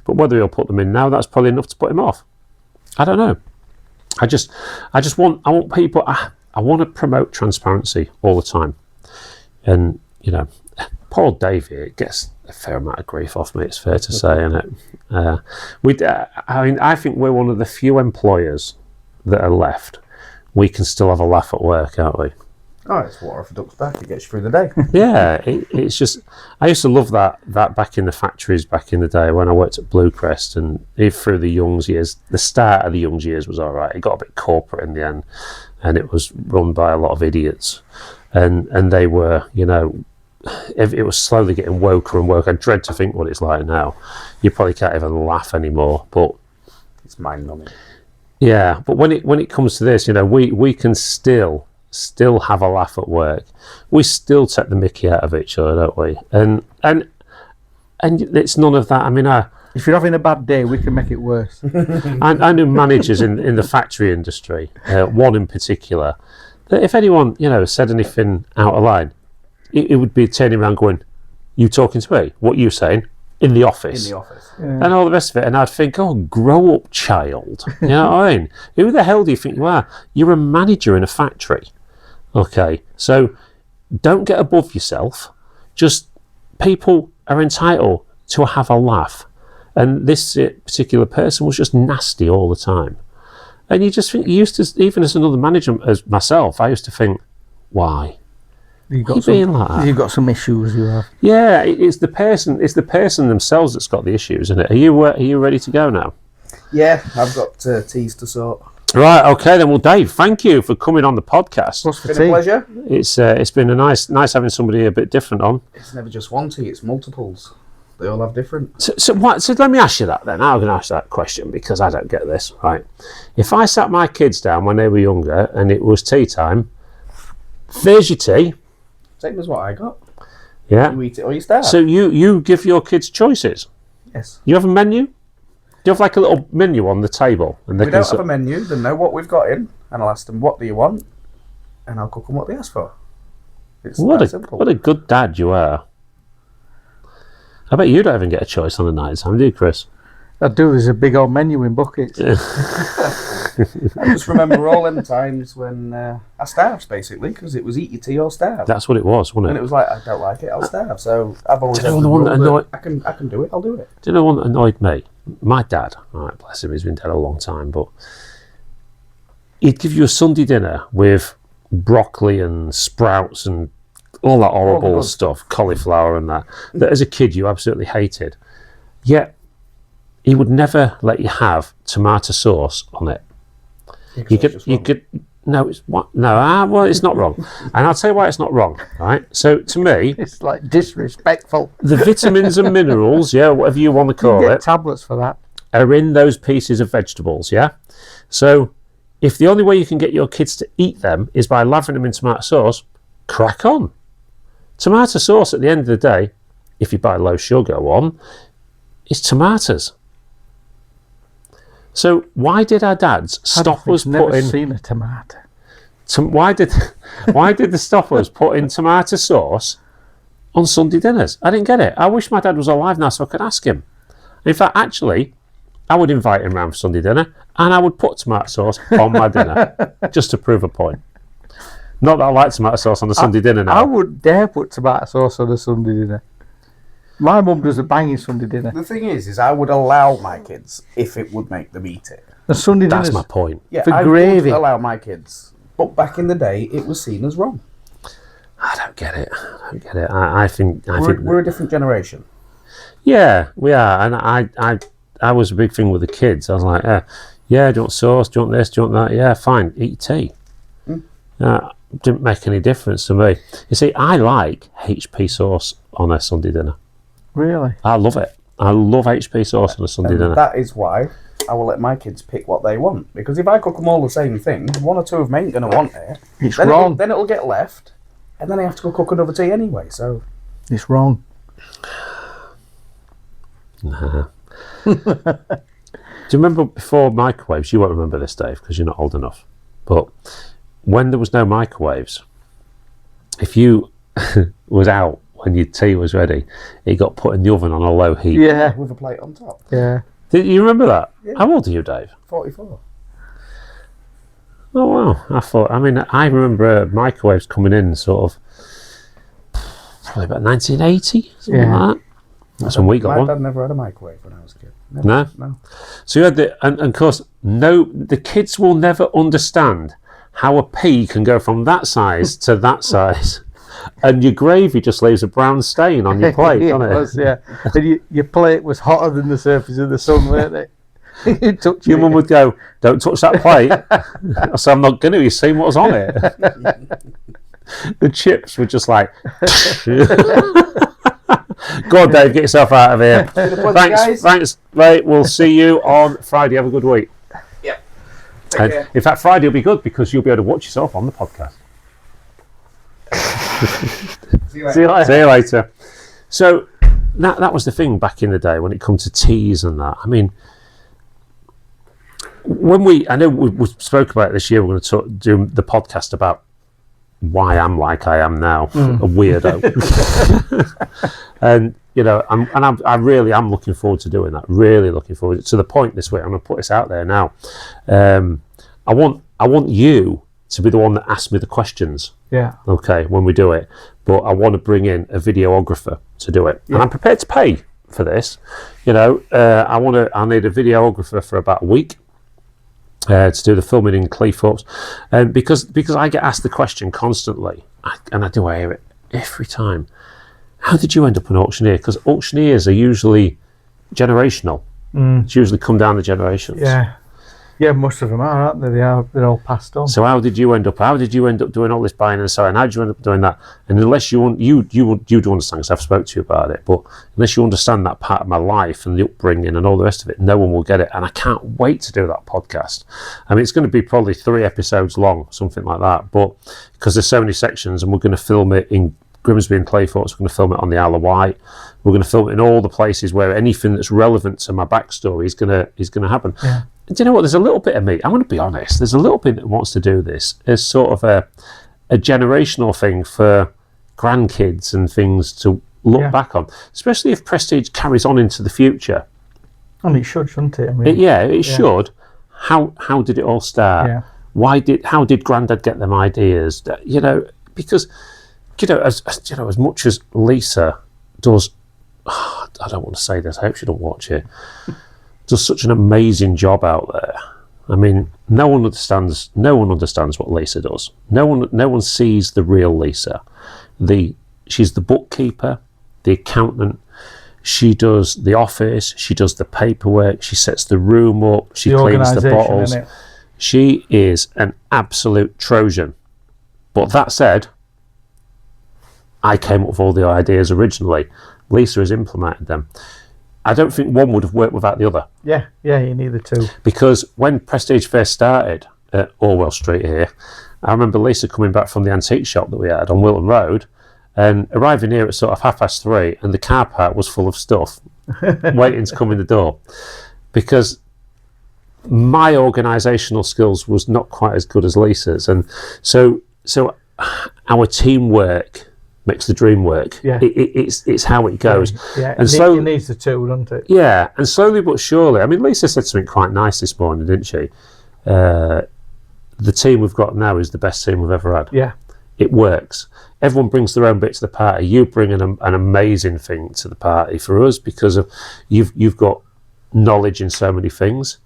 But whether he'll put them in now, that's probably enough to put him off. I don't know. I want people, I want to promote transparency all the time. And, poor old Dave here gets a fair amount of grief off me, it's fair to say, isn't it? I think we're one of the few employers that are left. We can still have a laugh at work, aren't we? Oh, it's water off a duck's back. It gets you through the day. Yeah, it's just... I used to love that back in the factories back in the day when I worked at Bluecrest, and through the Young's years, the start of the Young's years was all right. It got a bit corporate in the end, and it was run by a lot of idiots. And they were, it was slowly getting woker and woker. I dread to think what it's like now. You probably can't even laugh anymore, but... It's mind-numbing. Yeah, but when it comes to this, we can still have a laugh at work. We still take the mickey out of each other, don't we? And it's none of that. I mean, if you're having a bad day, we can make it worse. I knew managers in the factory industry, one in particular, that if anyone said anything out of line, it would be turning around going, "You talking to me? What are you saying?" In the office. Yeah. And all the rest of it. And I'd think, oh, grow up, child. You know what I mean? Who the hell do you think you are? You're a manager in a factory. Okay, so don't get above yourself. Just people are entitled to have a laugh. And this particular person was just nasty all the time. And you just think, even as another manager, as myself, I used to think, why? You've got you being like that? You've got some issues. You have. Yeah, it's the person. It's the person themselves that's got the issues, isn't it? Are you ready to go now? Yeah, I've got teas to sort. Right. Okay. Then, well, Dave, thank you for coming on the podcast. What's for It's been tea? a pleasure. It's been a nice having somebody a bit different on. It's never just one tea; it's multiples. They all have different. So let me ask you that then. I'm going to ask that question because I don't get this right. If I sat my kids down when they were younger and it was tea time, there's your tea. Same as what I got. Yeah. You eat it or you starve. So you give your kids choices. Yes. You have a menu? Do you have like a little menu on the table? And We don't have a menu. They know what we've got in, and I'll ask them, "What do you want?" And I'll cook them what they ask for. It's that simple. What a good dad you are. I bet you don't even get a choice on the night time, do you, Chris? I do. There's a big old menu in buckets. I just remember all them times when I starved, basically, because it was eat your tea or starve. That's what it was, wasn't And it? it was like, I don't like it, I'll starve. So I've always Do you had know the the one rule that annoyed- I can do it, I'll do it. Do you know one that annoyed me? My dad, all right, bless him, he's been dead a long time, but he'd give you a Sunday dinner with broccoli and sprouts and all that horrible stuff, cauliflower and that as a kid you absolutely hated. Yet he would never let you have tomato sauce on it. You could no, it's what? No, well, it's not wrong, and I'll tell you why it's not wrong. Right, so to me, It's like disrespectful. the vitamins and minerals, yeah, whatever you want to You call get it, tablets for that. are in those pieces of vegetables. Yeah, so if the only way you can get your kids to eat them is by lathering them in tomato sauce, crack on. Tomato sauce at the end of the day, if you buy low sugar one, is tomatoes. So why did our dads stop us never putting? seen a tomato. Why did they stop us putting tomato sauce on Sunday dinners? I didn't get it. I wish my dad was alive now so I could ask him. In fact, actually, I would invite him round for Sunday dinner and I would put tomato sauce on my dinner just to prove a point. Not that I like tomato sauce on a Sunday dinner now. I wouldn't dare put tomato sauce on a Sunday dinner. My mum does a banging Sunday dinner. The thing is I would allow my kids if it would make them eat it. The Sunday That's dinner my point. Yeah, for I gravy. would allow my kids. But back in the day, it was seen as wrong. I don't get it. I think We're a different generation. yeah, we are. And I was a big thing with the kids. I was like, yeah, do you want sauce? Do you want this? Do you want that? Yeah, fine. Eat tea. Didn't make any difference to me. You see, I like HP sauce on a Sunday dinner. Really? I love it. I love HP sauce on a Sunday dinner. That is why I will let my kids pick what they want. Because if I cook them all the same thing, one or two of them ain't going to want it. It's Then wrong. Then it'll get left, and then I have to go cook another tea anyway. So It's wrong. Nah. Do you remember before microwaves? You won't remember this, Dave, because you're not old enough. But when there was no microwaves, if you was out when your tea was ready, it got put in the oven on a low heat. Yeah. with a plate on top. Yeah. Did you remember that? Yeah. How old are you, Dave? 44. Oh wow! I remember microwaves coming in sort of probably about 1980, something Yeah. like that. That's when we got My one. dad never had a microwave when I was a kid. No? No. So you had and of course, the kids will never understand how a pea can go from that size to that size, and your gravy just leaves a brown stain on your plate, Yeah, doesn't it? was, yeah. And your plate was hotter than the surface of the sun, weren't it? You touched Your it. mum would go, "Don't touch that plate." So I'm not going to. You've seen what was on it. The chips were just like. Go on, Dave, get yourself out of here. Guys. Thanks, mate. We'll see you on Friday. Have a good week. Yeah. And in fact, Friday will be good because you'll be able to watch yourself on the podcast. See you later. See you later. See you later. So that was the thing back in the day when it comes to teas and that. I mean, I know we spoke about it this year. We're going to do the podcast about why I'm like I am now, a weirdo. And I really am looking forward to doing that. Really looking forward to the point this week. I'm going to put this out there now. I want you to be the one that asks me the questions. Yeah. Okay, when we do it, but I want to bring in a videographer to do it, and I'm prepared to pay for this. I need a videographer for about a week. to do the filming in Cleethorpes, because I get asked the question constantly, and I do hear it every time. How did you end up an auctioneer? Because auctioneers are usually generational. It's usually come down the generations. Yeah, most of them are, aren't they? They're all passed on. So how did you end up doing all this buying and selling? How did you end up doing that? And unless you do understand, because I've spoke to you about it, but unless you understand that part of my life and the upbringing and all the rest of it, no one will get it. And I can't wait to do that podcast. I mean, it's going to be probably 3 episodes long, something like that, but because there's so many sections, and we're going to film it in Grimsby and Cleethorpes, we're going to film it on the Isle of Wight, we're going to film it in all the places where anything that's relevant to my backstory is going to happen. Yeah. Do you know what? There's a little bit of me, I'm going to be honest, there's a little bit that wants to do this as sort of a generational thing for grandkids and things to look back on, especially if Prestige carries on into the future. And it should, shouldn't it? I mean, it should. How did it all start? Yeah. How did Grandad get them ideas? You know, because as much as Lisa does, I don't want to say this, I hope she don't watch it, does such an amazing job out there. I mean, no one understands what Lisa does. No one sees the real Lisa. She's the bookkeeper, the accountant, she does the office, she does the paperwork, she sets the room up, she cleans the bottles. She is an absolute Trojan. But that said, I came up with all the ideas originally. Lisa has implemented them. I don't think one would have worked without the other. Yeah, you need the two. Because when Prestige first started at Orwell Street here, I remember Lisa coming back from the antique shop that we had on Wilton Road and arriving here at sort of 3:30, and the car park was full of stuff waiting to come in the door. Because my organisational skills was not quite as good as Lisa's. And so our teamwork makes the dream work. Yeah. It's how it goes. Yeah, and it needs the two, doesn't it? Yeah, and slowly but surely. I mean, Lisa said something quite nice this morning, didn't she? The team we've got now is the best team we've ever had. Yeah. It works. Everyone brings their own bit to the party. You bring an amazing thing to the party for us because of you've got knowledge in so many things.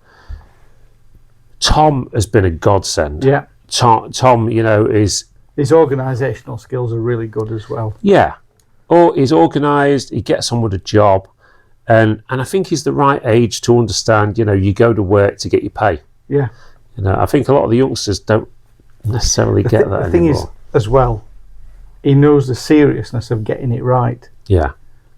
Tom has been a godsend. Yeah. Tom, is... His organisational skills are really good as well. Yeah. Or he's organised, he gets on with a job, and I think he's the right age to understand, you go to work to get your pay. Yeah. I think a lot of the youngsters don't necessarily get that anymore. The thing is, as well, he knows the seriousness of getting it right. Yeah.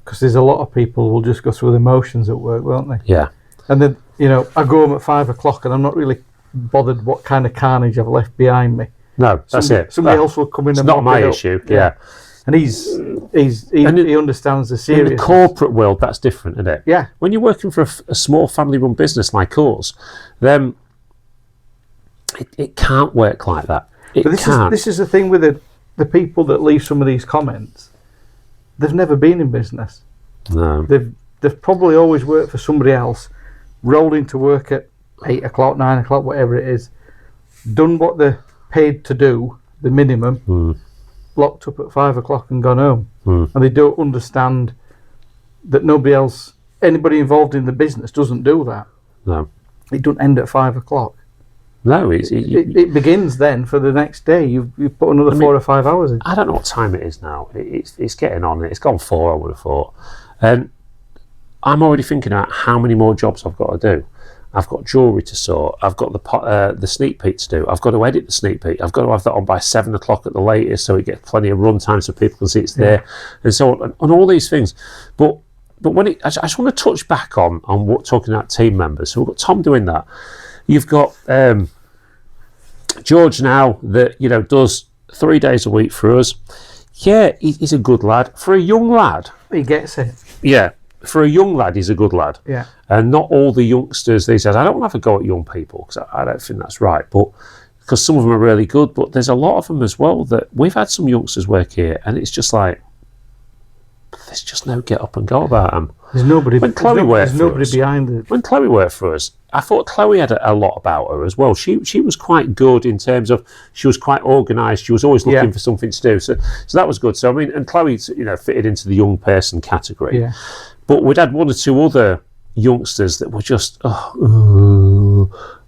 Because there's a lot of people who will just go through the motions at work, won't they? Yeah. And then, I go home at 5 o'clock and I'm not really bothered what kind of carnage I've left behind me. No, that's it. Somebody else will come in and it's not my issue. Yeah. And he understands the seriousness. In the corporate world, that's different, isn't it? Yeah. When you're working for a small family-run business like ours, then it can't work like that. This is the thing with the people that leave some of these comments. They've never been in business. No. They've probably always worked for somebody else, rolled into work at 8 o'clock, 9 o'clock, whatever it is, done what they're paid to do, the minimum, locked up at 5 o'clock and gone home. And they don't understand that anybody involved in the business doesn't do that. No. It doesn't end at 5 o'clock. No, it begins then for the next day. You've put another 4 or 5 hours in. I don't know what time it is now. It's getting on. It's gone 4, I would have thought. And I'm already thinking about how many more jobs I've got to do. I've got jewellery to sort. I've got the sneak peek to do. I've got to edit the sneak peek. I've got to have that on by 7 o'clock at the latest, so it gets plenty of run time so people can see it's there, and so on all these things. But when I just want to touch back on what talking about team members. So we've got Tom doing that. You've got George now that does 3 days a week for us. Yeah, he's a good lad for a young lad. He gets it. Yeah. For a young lad, he's a good lad. Yeah. And not all the youngsters these days. I don't want to have a go at young people because I don't think that's right. But because some of them are really good, but there's a lot of them as well that we've had some youngsters work here, and it's just like there's just no get up and go about them. There's nobody. When Chloe worked for nobody us, behind it. When Chloe worked for us, I thought Chloe had a lot about her as well. She was quite good in terms of she was quite organised. She was always looking for something to do. So that was good. So I mean, and Chloe fitted into the young person category. Yeah. But we'd had 1 or 2 other youngsters that were just, I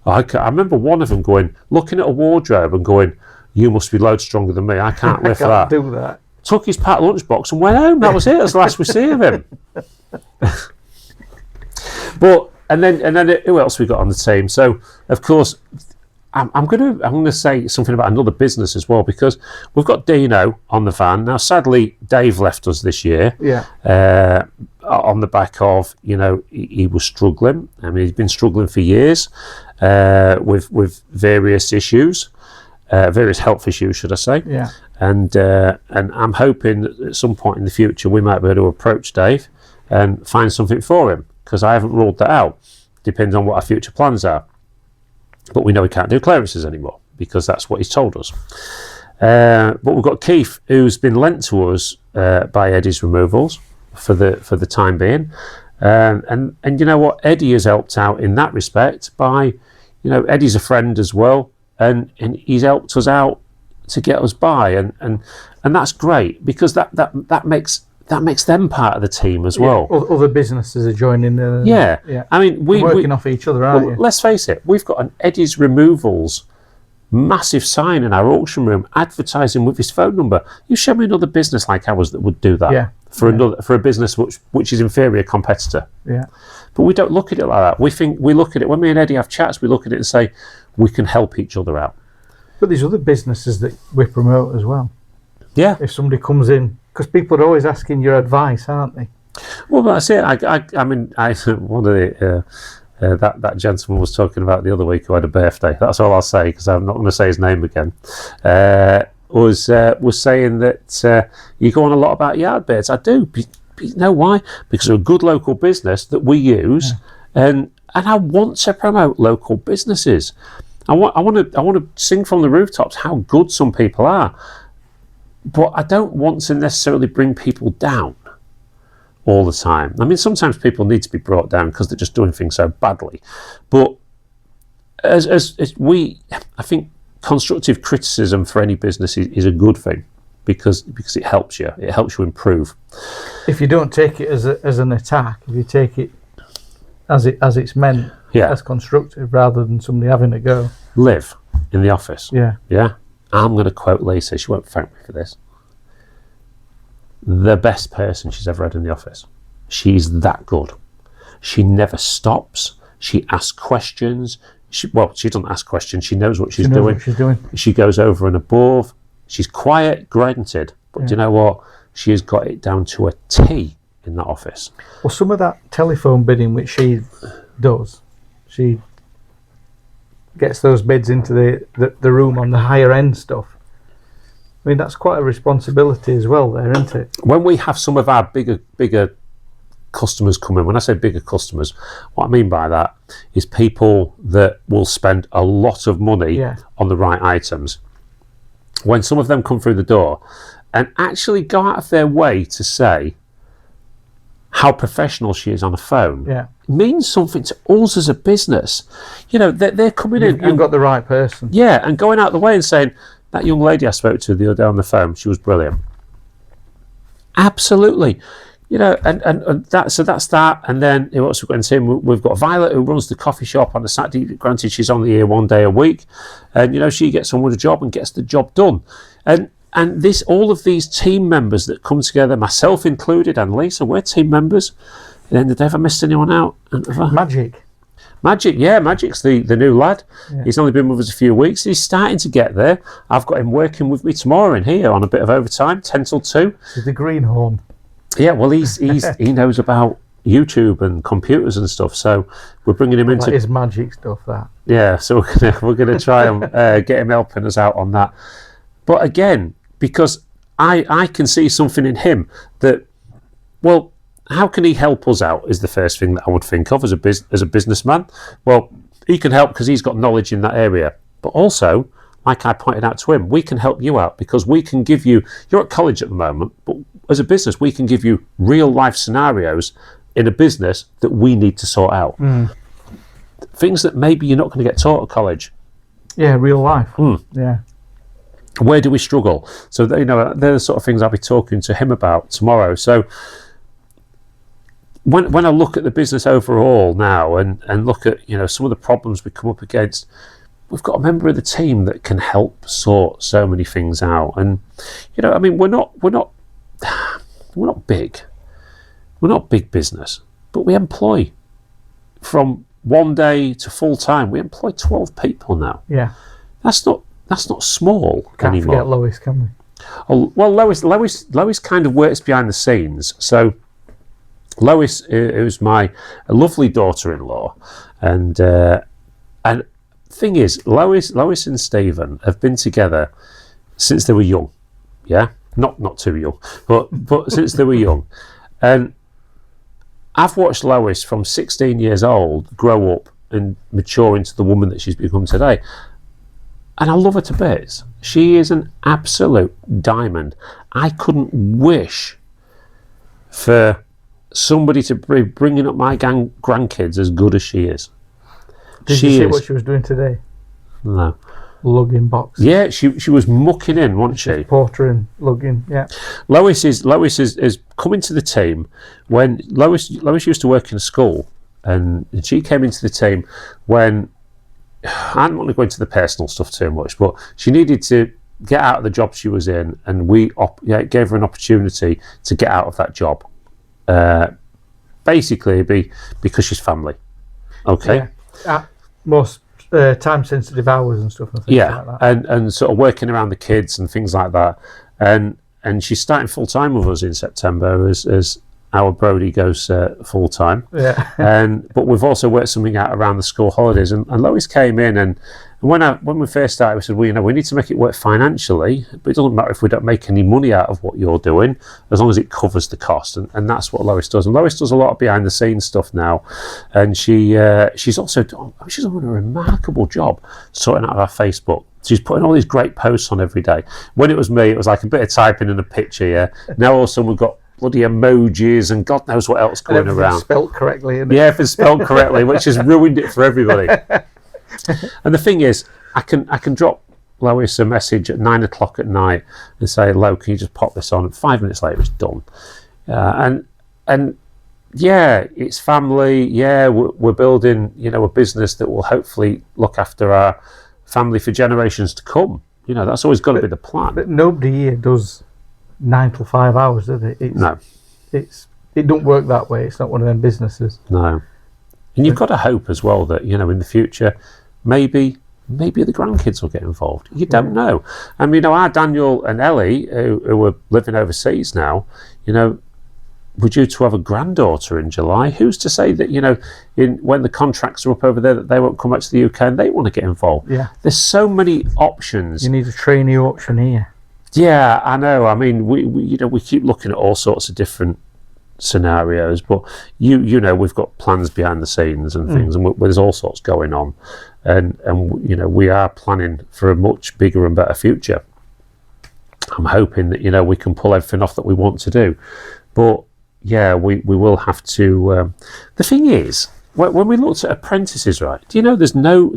I remember one of them looking at a wardrobe and going, "You must be loads stronger than me. I can't lift that." Do that. Took his packed lunchbox and went home. That was it. That's the last we see of him. But and then who else we got on the team? So of course, I'm gonna say something about another business as well, because we've got Dino on the van now. Sadly, Dave left us this year. Yeah. On the back of, he was struggling. I mean, he's been struggling for years with various issues, various health issues, should I say? Yeah. And I'm hoping that at some point in the future we might be able to approach Dave and find something for him, because I haven't ruled that out. Depends on what our future plans are. But we know he can't do clearances anymore because that's what he's told us. But we've got Keith, who's been lent to us by Eddie's Removals for the time being. And you know what? Eddie has helped out in that respect by, Eddie's a friend as well, and he's helped us out to get us by, and that's great, because that makes them part of the team as well. Other businesses are joining. Yeah. I mean, we're working off each other, aren't you? Let's face it, we've got an Eddie's Removals massive sign in our auction room advertising with his phone number. You show me another business like ours that would do that for a business which is inferior competitor. Yeah. But we don't look at it like that. We look at it, when me and Eddie have chats, we look at it and say we can help each other out. But there's other businesses that we promote as well. Yeah. If somebody comes in, because people are always asking your advice, aren't they? Well, that's it. I mean, one of the that gentleman was talking about the other week who had a birthday. That's all I'll say, because I'm not going to say his name again. Was saying that you go on a lot about yard birds. I do. You know why? Because they're a good local business that we use, and I want to promote local businesses. I want to sing from the rooftops how good some people are, but I don't want to necessarily bring people down all the time. I mean, sometimes people need to be brought down because they're just doing things so badly. But as I think constructive criticism for any business is a good thing, because it helps you. It helps you improve. If you don't take it as an attack, if you take it as it's meant, as constructive, rather than somebody having a go. Liv in the office. Yeah. I'm going to quote Lisa. She won't thank me for this. The best person she's ever had in the office. She's that good. She never stops. She asks questions. She doesn't ask questions. She knows what she's doing. She goes over and above. She's quiet, granted, but do you know what? She has got it down to a T in that office. Well, some of that telephone bidding which she does, she gets those bids into the room on the higher end stuff. I mean, that's quite a responsibility as well there, isn't it? When we have some of our bigger customers come in, when I say bigger customers, what I mean by that is people that will spend a lot of money on the right items. When some of them come through the door and actually go out of their way to say how professional she is on the phone, it means something to us as a business. They're coming in. You've got the right person. Yeah, and going out the way and saying, that young lady I spoke to the other day on the phone, she was brilliant. Absolutely. And that's that. And then what's we've got in team? We've got Violet, who runs the coffee shop on a Saturday. Granted, she's only here one day a week, and she gets on with the job and gets the job done. And all of these team members that come together, myself included, and Lisa, we're team members. At the end of the day, have I missed anyone out? Magic's the new lad. He's only been with us a few weeks. He's starting to get there. I've got him working with me tomorrow in here on a bit of overtime, 10 till 2. He's the greenhorn. Yeah, well, he knows about YouTube and computers and stuff, so we're bringing him into... That is magic stuff, that. Yeah, so we're gonna try and get him helping us out on that. But again, because I can see something in him that, well, how can he help us out is the first thing that I would think of as a businessman. Well, he can help because he's got knowledge in that area. But also, like I pointed out to him, we can help you out because we can give you... You're at college at the moment, but as a business, we can give you real-life scenarios in a business that we need to sort out. Things that maybe you're not going to get taught at college. Yeah, real life. Yeah. Where do we struggle? So, they're the sort of things I'll be talking to him about tomorrow. So... when I look at the business overall now and look at some of the problems we come up against, we've got a member of the team that can help sort so many things out. And I mean, we're not big. We're not big business, but we employ from 1 day to full time. We employ 12 people now. Yeah, that's not small can't anymore. Forget Lois, can we? Oh, well, Lois kind of works behind the scenes. So Lois, who's a lovely daughter-in-law, and thing is, Lois and Stephen have been together since they were young. Yeah, not too young, but since they were young, and I've watched Lois from 16 years old grow up and mature into the woman that she's become today. And I love her to bits. She is an absolute diamond. I couldn't wish for somebody to be bringing up my grandkids as good as she is. Did you see what she was doing today? No. Lugging boxes. Yeah, she was mucking in, wasn't she? Portering, lugging, yeah. Lois is coming to the team when Lois used to work in a school, and she came into the team when, I don't want to go into the personal stuff too much, but she needed to get out of the job she was in, and we gave her an opportunity to get out of that job. Basically, because she's family. Okay. Yeah. Most time-sensitive hours and stuff. And things like that. and sort of working around the kids and things like that, and she's starting full time with us in September as our Brody goes full time. Yeah. But we've also worked something out around the school holidays, and Lois came in, and when we first started, we said, well, we need to make it work financially, but it doesn't matter if we don't make any money out of what you're doing, as long as it covers the cost, and that's what Lois does. And Lois does a lot of behind the scenes stuff now, and she's also done a remarkable job sorting out our Facebook. She's putting all these great posts on every day. When it was me, it was like a bit of typing in a picture. Yeah. Now all of a sudden we've got bloody emojis and God knows what else going around. Spelled correctly, isn't it? Yeah, if it's spelled correctly, which has ruined it for everybody. And the thing is, I can drop Lois a message at 9 o'clock at night and say, "Lo, can you just pop this on?" And 5 minutes later, it's done. And yeah, it's family. Yeah, we're building a business that will hopefully look after our family for generations to come. That's always got to be the plan. But nobody here does 9 till 5 hours, does it? No. It don't work that way. It's not one of them businesses. No. And you've got to hope as well that, in the future, maybe the grandkids will get involved. You don't know. I mean, our Daniel and Ellie, who are living overseas now, we're due to have a granddaughter in July. Who's to say that, when the contracts are up over there, that they won't come back to the UK and they want to get involved? Yeah. There's so many options. You need a trainee auctioneer. Yeah, I know. I mean, we keep looking at all sorts of different scenarios, but we've got plans behind the scenes and things, and there's all sorts going on, and we are planning for a much bigger and better future. I'm hoping that we can pull everything off that we want to do, but yeah, we will have to. The thing is, when we looked at apprentices, right? Do you know there's no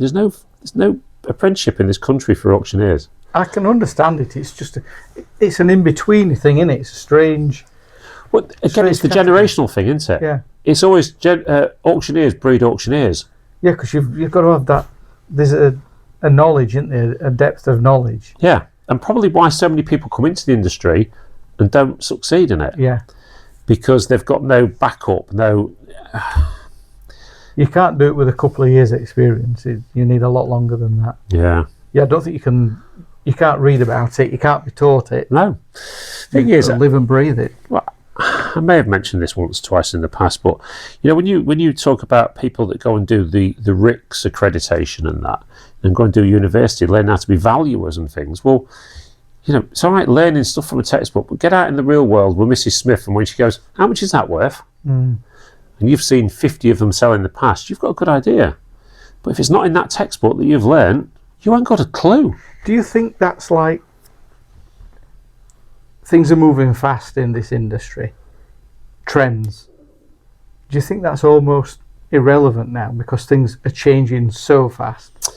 apprenticeship in this country for auctioneers? I can understand it. It's just it's an in-between thing, isn't it? It's a strange. Well, again, it's the generational thing, isn't it? Yeah. It's always auctioneers breed auctioneers. Yeah, because you've got to have that. There's a knowledge, isn't there? A depth of knowledge. Yeah, and probably why so many people come into the industry and don't succeed in it. Yeah. Because they've got no backup, no. You can't do it with a couple of years' experience. You need a lot longer than that. Yeah. Yeah, I don't think you can. You can't read about it. You can't be taught it. No. Thing is, live and breathe it. Well, I may have mentioned this once, twice in the past, but when you talk about people that go and do the RICS accreditation and that, and go and do university, learn how to be valuers and things. Well, it's all right learning stuff from a textbook, but get out in the real world with Mrs. Smith, and when she goes, "How much is that worth?" And you've seen 50 of them sell in the past, you've got a good idea. But if it's not in that textbook that you've learned, you ain't got a clue. Do you think that's like things are moving fast in this industry? Trends. Do you think that's almost irrelevant now because things are changing so fast?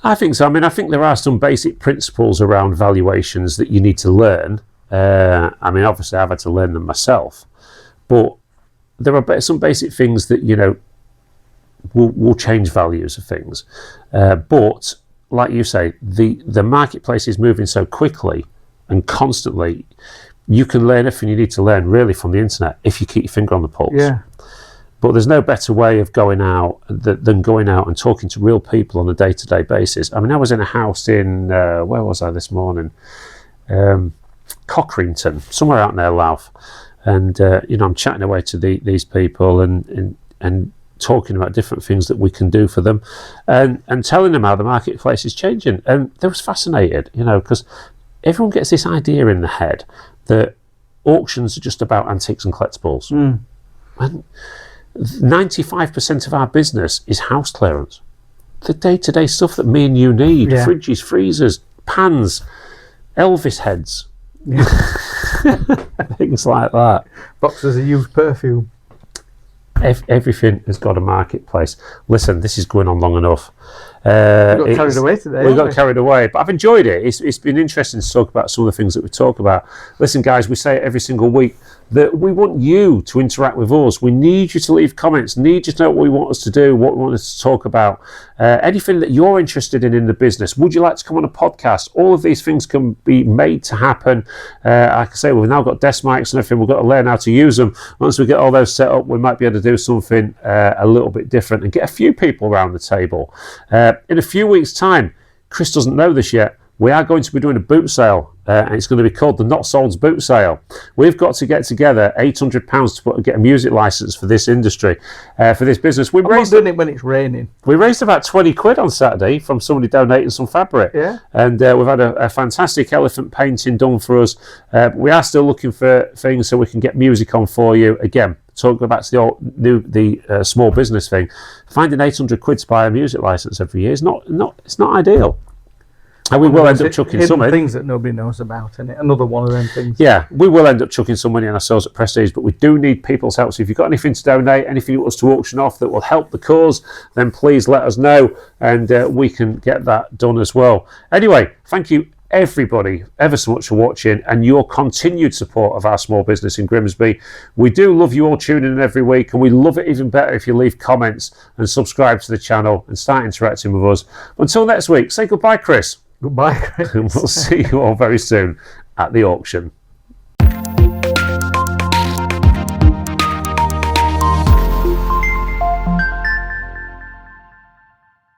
I think so. I mean, I think there are some basic principles around valuations that you need to learn. I mean, obviously, I've had to learn them myself. But there are some basic things that will change values of things, but like you say, the marketplace is moving so quickly and constantly. You can learn everything you need to learn really from the internet if you keep your finger on the pulse. Yeah. But there's no better way of going out than going out and talking to real people on a day-to-day basis. I mean, I was in a house in where was I this morning? Cockrington, somewhere out near Louth, and I'm chatting away to these people and talking about different things that we can do for them, and telling them how the marketplace is changing. And they was fascinated, because everyone gets this idea in the head that auctions are just about antiques and collectibles. And 95% of our business is house clearance. The day-to-day stuff that me and you need, fridges, freezers, pans, Elvis heads, things like that. Boxes of used perfume. Everything has got a marketplace. Listen, this is going on long enough. We got carried away today. We got carried away, but I've enjoyed it. It's been interesting to talk about some of the things that we talk about. Listen, guys, we say it every single week that we want you to interact with us. We need you to leave comments, need you to know what we want us to do, what we want us to talk about, anything that you're interested in the business. Would you like to come on a podcast? All of these things can be made to happen. Like I say, we've now got desk mics and everything. We've got to learn how to use them. Once we get all those set up, we might be able to do something a little bit different and get a few people around the table. In a few weeks' time, Chris doesn't know this yet, we are going to be doing a boot sale, and it's going to be called the Not Sold's Boot Sale. We've got to get together £800 to get a music licence for this industry, for this business. I'm not doing it when it's raining. We raised about 20 quid on Saturday from somebody donating some fabric. Yeah. And we've had a fantastic elephant painting done for us. We are still looking for things so we can get music on for you. Again, talking back to the small business thing, finding 800 quid to buy a music licence every year is not ideal. And we will end up chucking some in. Things that nobody knows about, and another one of them things. Yeah, we will end up chucking some money in ourselves at Prestige, but we do need people's help. So if you've got anything to donate, anything you want us to auction off that will help the cause, then please let us know, and we can get that done as well. Anyway, thank you everybody ever so much for watching and your continued support of our small business in Grimsby. We do love you all tuning in every week, and we love it even better if you leave comments and subscribe to the channel and start interacting with us. Until next week, say goodbye, Chris. Goodbye, Chris. And we'll see you all very soon at the auction.